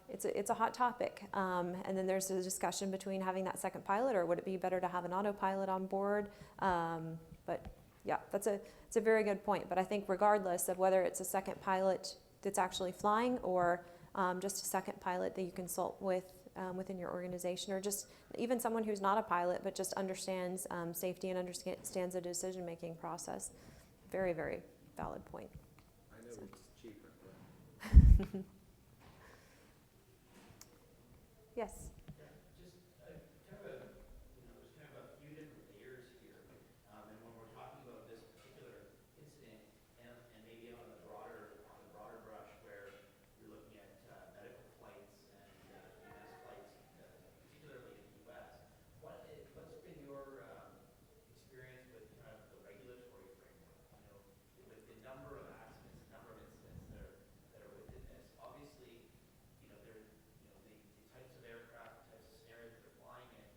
it's a hot topic. And then there's a discussion between having that second pilot, or would it be better to have an autopilot on board? But yeah, it's a very good point. But I think regardless of whether it's a second pilot that's actually flying, or just a second pilot that you consult with within your organization, or just even someone who's not a pilot but just understands safety and understands the decision-making process, very, very valid point. I know it's cheaper, but Yes. Yeah, just kind of there's kind of a few different layers here, and when we're talking about this particular incident, and maybe on the broader brush, where you're looking at medical flights and EMS flights, particularly in the U.S., what's been your experience with kind of the regulatory framework? With the number of accidents, the number of incidents that are within this, obviously, the types of aircraft, types of scenarios that they're flying in,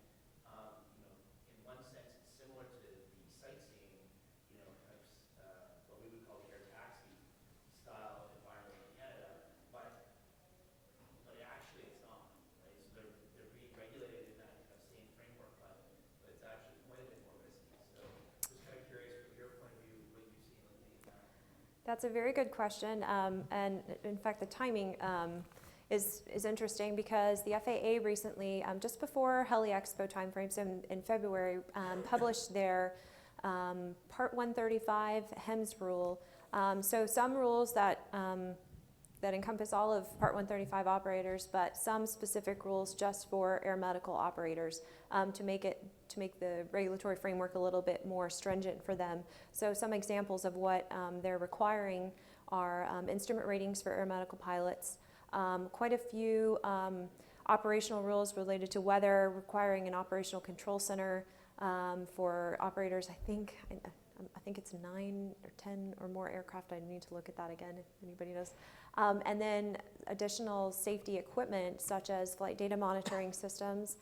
in one sense, it's similar to the sightseeing, types, what we would call the air taxi style environment in Canada, but actually it's not, right? So they're being regulated in that kind of same framework, but it's actually quite a bit more risky. So just kind of curious from your point of view, what you've seen lately in that. That's a very good question, and in fact the timing is interesting, because the FAA recently, just before Heli Expo timeframe, so in February, published their Part 135 HEMS rule. So some rules that encompass all of Part 135 operators, but some specific rules just for air medical operators, to make the regulatory framework a little bit more stringent for them. So some examples of what they're requiring are instrument ratings for air medical pilots, quite a few operational rules related to weather, requiring an operational control center for operators. I think it's 9 or 10 or more aircraft. I need to look at that again if anybody knows. And then additional safety equipment such as flight data monitoring systems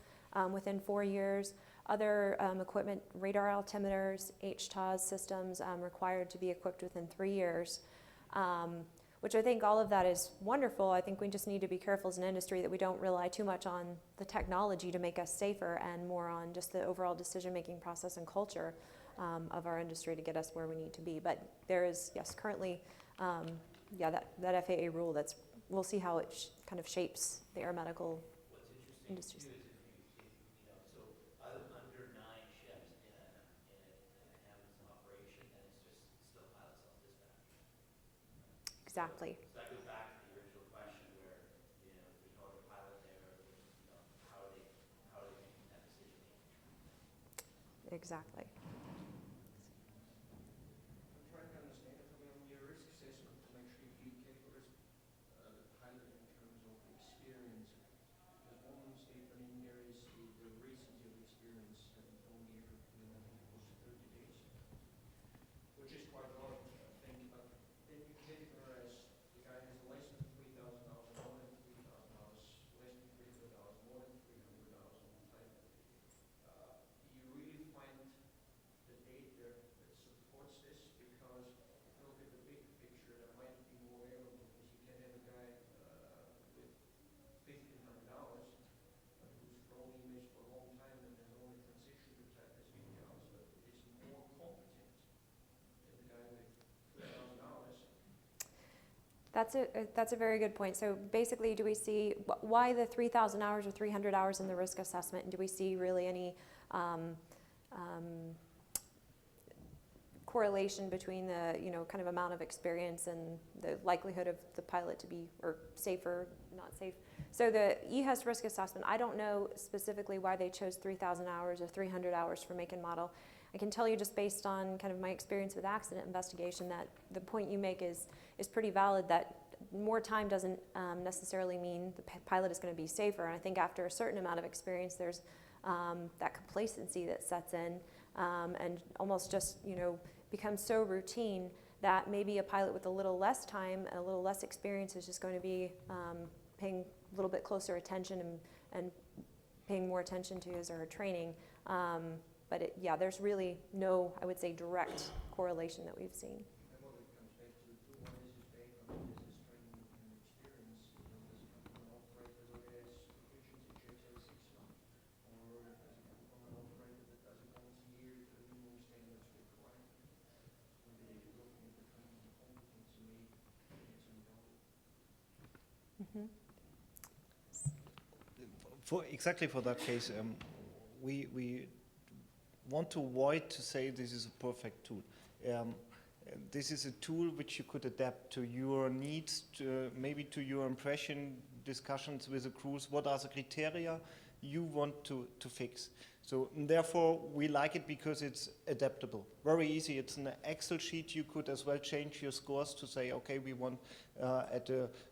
within 4 years. Other equipment, radar altimeters, HTOS systems required to be equipped within 3 years, which I think all of that is wonderful. I think we just need to be careful as an industry that we don't rely too much on the technology to make us safer and more on just the overall decision-making process and culture of our industry to get us where we need to be. But there is, yes, currently, that FAA rule we'll see how it kind of shapes the aeromedical industries. What's interesting too is if so under 9 ships in an Amazon operation, then it's just still pilot self-dispatch. Exactly. So that goes back to the original question where, there's no other pilot there, how are they making that decision making? Exactly. I'm trying to understand it from your risk assessment to make sure you categorize the pilot in terms of experience. There's one statement in there is the recency of experience, 1 year, and I think it was 30 days, which is quite a lot, I think, but then you categorize the guy has a license of $3,000, more than $3,000, less than $300, more than $300 type. You really find the data that supports this, because if you look at the big picture, there might be more available, because you can have a guy with $1,500 who's flown emails for a long time and has only transitioned to type as videos, but is more competent than the guy with $3,000. That's a very good point. So basically, do we see why the 3,000 hours or 300 hours in the risk assessment, and do we see really any correlation between the kind of amount of experience and the likelihood of the pilot to be or safe or not safe? So the EHAS risk assessment, I don't know specifically why they chose 3,000 hours or 300 hours for make and model. I can tell you just based on kind of my experience with accident investigation that the point you make is pretty valid, that more time doesn't necessarily mean the pilot is going to be safer. And I think after a certain amount of experience, there's that complacency that sets in and almost just becomes so routine that maybe a pilot with a little less time and a little less experience is just going to be paying a little bit closer attention and paying more attention to his or her training. But there's really no, I would say, direct correlation that we've seen. And what it comes back to too, what is his background, is his training and experience? Does it come from an operator who has efficiency checks every 6 months? Or does it come from an operator that does it once a year to the minimum standards required? Maybe they're looking at the training and competency, maybe it's invalid. Mm-hmm. Exactly for that case, we want to avoid to say this is a perfect tool. This is a tool which you could adapt to your needs, maybe to your impression, discussions with the crews. What are the criteria you want to fix? So therefore, we like it because it's adaptable. Very easy. It's an Excel sheet. You could as well change your scores to say, okay, we want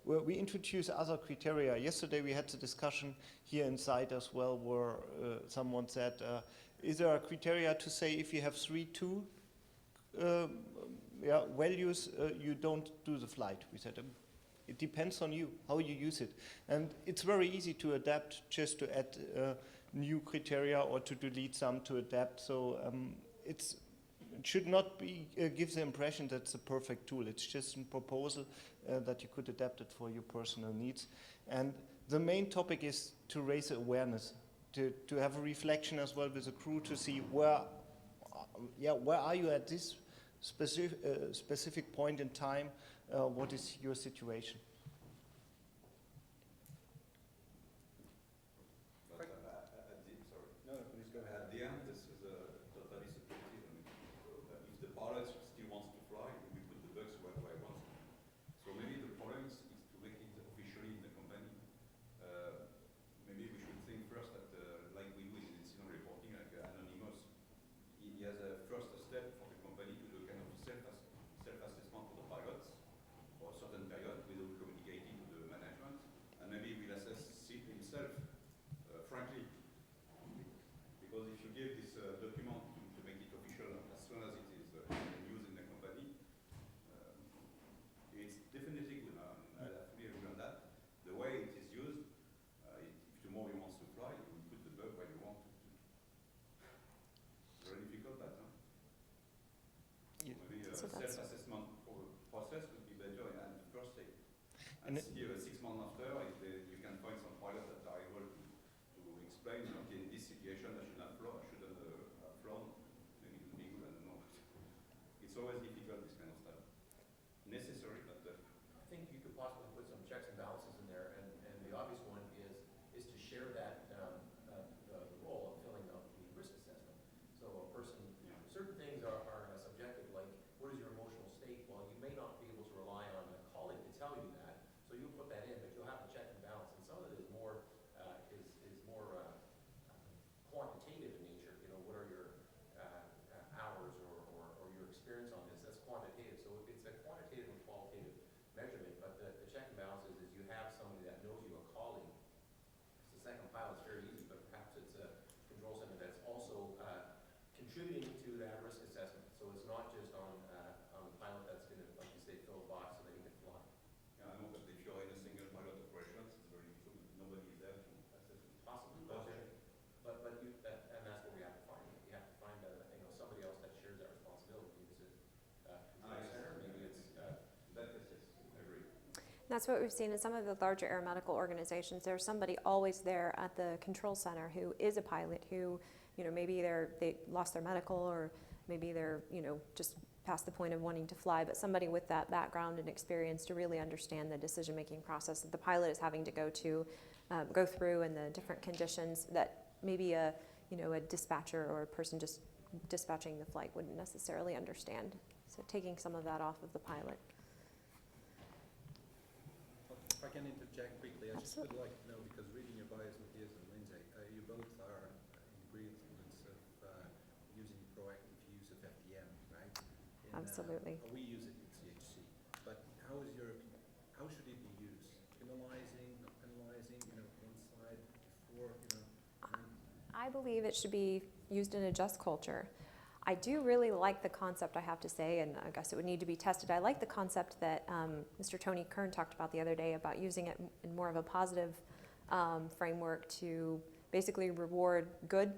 we introduce other criteria. Yesterday we had the discussion here inside as well, where someone said, is there a criteria to say if you have 3-2 values, you don't do the flight? We said, it depends on you, how you use it. And it's very easy to adapt, just to add new criteria or to delete some to adapt. So it should not be give the impression that it's a perfect tool. It's just a proposal that you could adapt it for your personal needs. And the main topic is to raise awareness, to have a reflection as well with the crew to see where are you at this specific point in time, what is your situation? At the end, this is totally subjective. If the pilot still wants to fly, we put the bugs where he wants them. So maybe the point is to make it officially in the company. Maybe we should think first that, like we do in incident reporting, like Anonymous, he has a first step for the company to do a kind of self-assessment for the pilots for a certain period with all And see 6 months after, if you can find some pilots that are able to explain, okay, in this situation I shouldn't have flown, maybe it would be good, I don't know. It's always difficult, this kind of stuff. Necessary, but I think you could possibly put some checks and balances in there, and the obvious one is to share that the role of filling out the risk assessment. So a person, certain things are subjective, like what is your emotional state? Well, you may not be able to rely on a colleague to tell you that, so you'll put that in, but you'll have to check and balance. And some of it is more quantitative in nature. You know, what are your hours or your experience on this? That's quantitative. So it's a quantitative and qualitative measurement, but the check and balance is you have somebody that knows you, a colleague. It's the second pilot's very easy, but perhaps it's a control center that's also contributing to that risk assessment. So it's not just on the pilot that's going to, like you say, fill the box so that he can fly. yeah, I know, but if you're in a single pilot operations, it's very difficult. Nobody is there to assess it. Possibly, but you and that's what we have to find. You have to find somebody else that shares that responsibility. Maybe it's a control center, maybe it's I agree. That's what we've seen in some of the larger aeromedical organizations. There's somebody always there at the control center who is a pilot who, maybe they lost their medical, or maybe they're, just past the point of wanting to fly, but somebody with that background and experience to really understand the decision-making process that the pilot is having to go through, and the different conditions that maybe a dispatcher or a person just dispatching the flight wouldn't necessarily understand. So taking some of that off of the pilot. If I can interject quickly, I just would like to know, because reading your bios, Matthias and Lindsay, you both are in agreement of using proactive use of FDM, right? Absolutely. We use it in CHC, but how should it be used? Penalizing, not penalizing, one slide before, I believe it should be used in a just culture. I do really like the concept, I have to say, and I guess it would need to be tested. I like the concept that Mr. Tony Kern talked about the other day about using it in more of a positive framework to basically reward good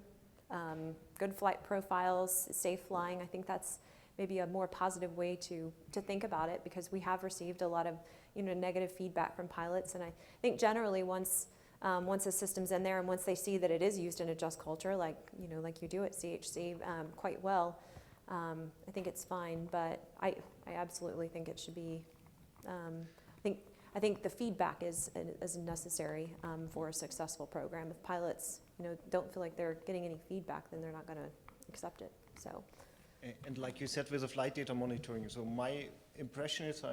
flight profiles, safe flying. I think that's maybe a more positive way to think about it, because we have received a lot of negative feedback from pilots, and I think generally once the system's in there and once they see that it is used in a just culture, like you do at CHC quite well, I think it's fine. But I absolutely think it should be. I think the feedback is necessary for a successful program. If pilots don't feel like they're getting any feedback, then they're not going to accept it. So. And like you said, with the flight data monitoring, so my impression is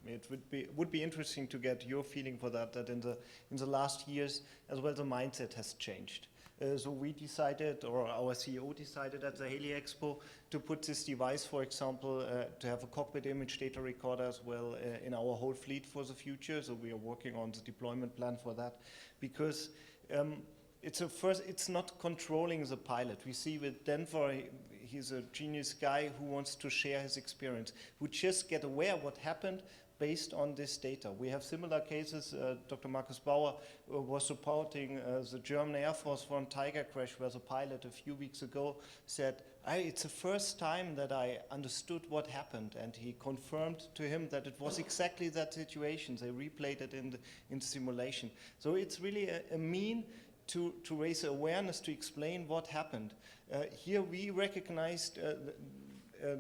it would be interesting to get your feeling for that in the last years as well, the mindset has changed. So we decided, or our CEO decided at the Haley Expo, to put this device, for example, to have a cockpit image data recorder as well in our whole fleet for the future. So we are working on the deployment plan for that, because it's not controlling the pilot. We see with Denver, he's a genius guy who wants to share his experience, who just get aware what happened based on this data. We have similar cases. Dr. Markus Bauer was supporting the German Air Force for a Tiger crash, where the pilot a few weeks ago said, it's the first time that I understood what happened, and he confirmed to him that it was exactly that situation. They replayed it in simulation. So it's really a mean to raise awareness, to explain what happened. Here we recognized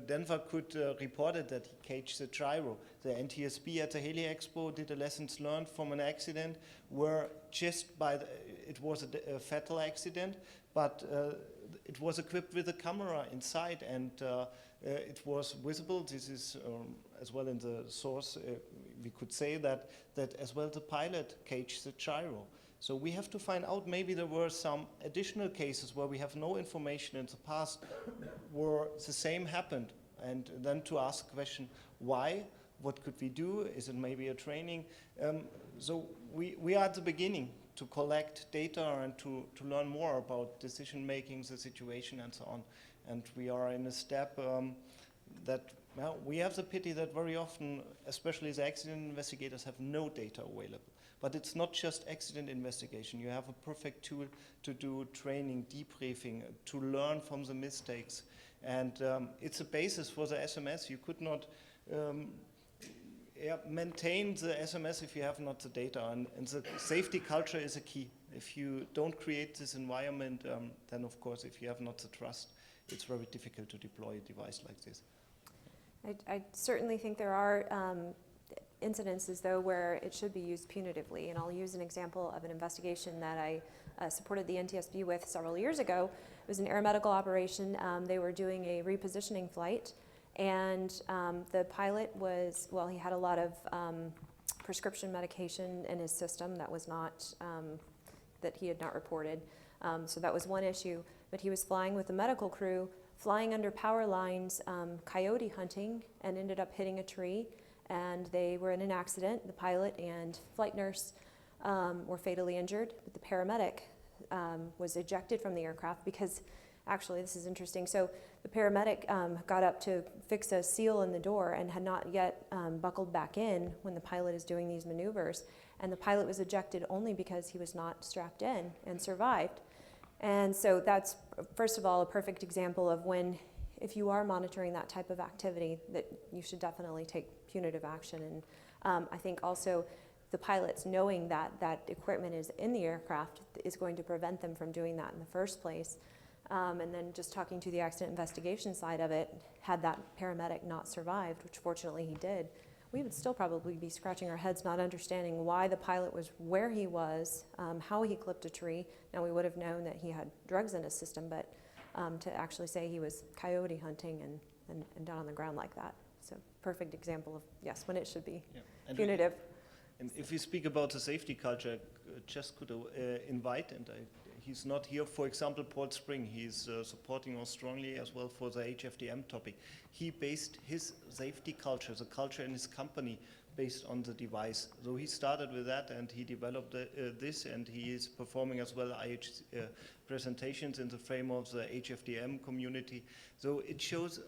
Denver could reported that he caged the gyro. The NTSB at the Haley Expo did a lessons learned from an accident where it was a fatal accident, but it was equipped with a camera inside, and it was visible. This is as well in the source. We could say that as well the pilot caged the gyro. So we have to find out, maybe there were some additional cases where we have no information in the past where the same happened, and then to ask the question, why? What could we do? Is it maybe a training? So we are at the beginning to collect data and to learn more about decision making, the situation, and so on. And we are in a step that we have the pity that very often, especially the accident investigators, have no data available. But it's not just accident investigation. You have a perfect tool to do training, debriefing, to learn from the mistakes. And it's a basis for the SMS. You could not, maintain the SMS if you have not the data, and the safety culture is a key. If you don't create this environment, then of course, if you have not the trust, it's very difficult to deploy a device like this. I certainly think there are incidences, though, where it should be used punitively, and I'll use an example of an investigation that I supported the NTSB with several years ago. It was an aeromedical operation. They were doing a repositioning flight, and the pilot was, well, he had a lot of prescription medication in his system that was not, that he had not reported. So that was one issue, but he was flying with the medical crew, flying under power lines, coyote hunting, and ended up hitting a tree, and they were in an accident. The pilot and flight nurse were fatally injured, but the paramedic was ejected from the aircraft because, actually, this is interesting. So the paramedic got up to fix a seal in the door and had not yet buckled back in when the pilot is doing these maneuvers. And the pilot was ejected only because he was not strapped in and survived. And so that's, first of all, a perfect example of when, if you are monitoring that type of activity, that you should definitely take punitive action. And I think also the pilots knowing that that equipment is in the aircraft is going to prevent them from doing that in the first place. And then just talking to the accident investigation side of it, had that paramedic not survived, which fortunately he did, we would still probably be scratching our heads not understanding why the pilot was where he was, how he clipped a tree. Now, we would have known that he had drugs in his system, but to actually say he was coyote hunting and down on the ground like that. So perfect example of, yes, when it should be punitive. And if we speak about the safety culture, just could invite, and he's not here, for example, Paul Spring, he's supporting us strongly as well for the HFDM topic. He based his safety culture, the culture in his company, based on the device. So he started with that and he developed this, and he is performing as well presentations in the frame of the HFDM community. So it shows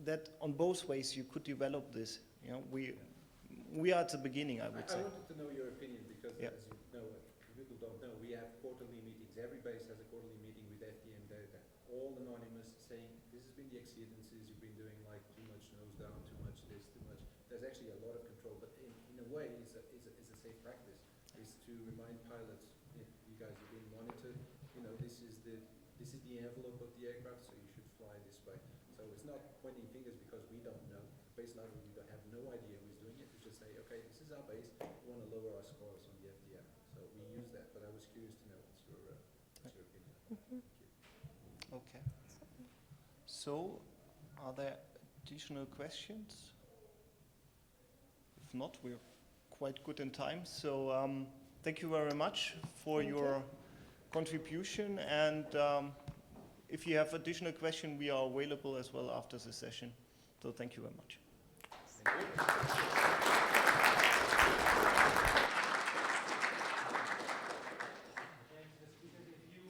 that on both ways you could develop this. You know, we are at the beginning, I would say. I wanted to know your opinion because, yeah. as you know, people don't know, we have quarterly meetings. Every base has a quarterly meeting with FDM data, all anonymous, saying this has been the exceedances, you've been doing like too much nose down, too much this, too much. There's actually a lot of control, but in a way, it's a safe practice. Is to remind pilots, you guys are being monitored. You know, this is the envelope of the aircraft, so you should fly this way. So it's not pointing fingers because we don't know. Base level, we don't have no idea who's doing it. We just say, okay, this is our base. We want to lower our scores on the FDM. So we use that. But I was curious to know what's your opinion. Mm-hmm. Thank you. Okay. So, are there additional questions? If not, we're quite good in time. So, thank you very much for your contribution. And if you have additional questions, we are available as well after the session. So, thank you very much. Thank you.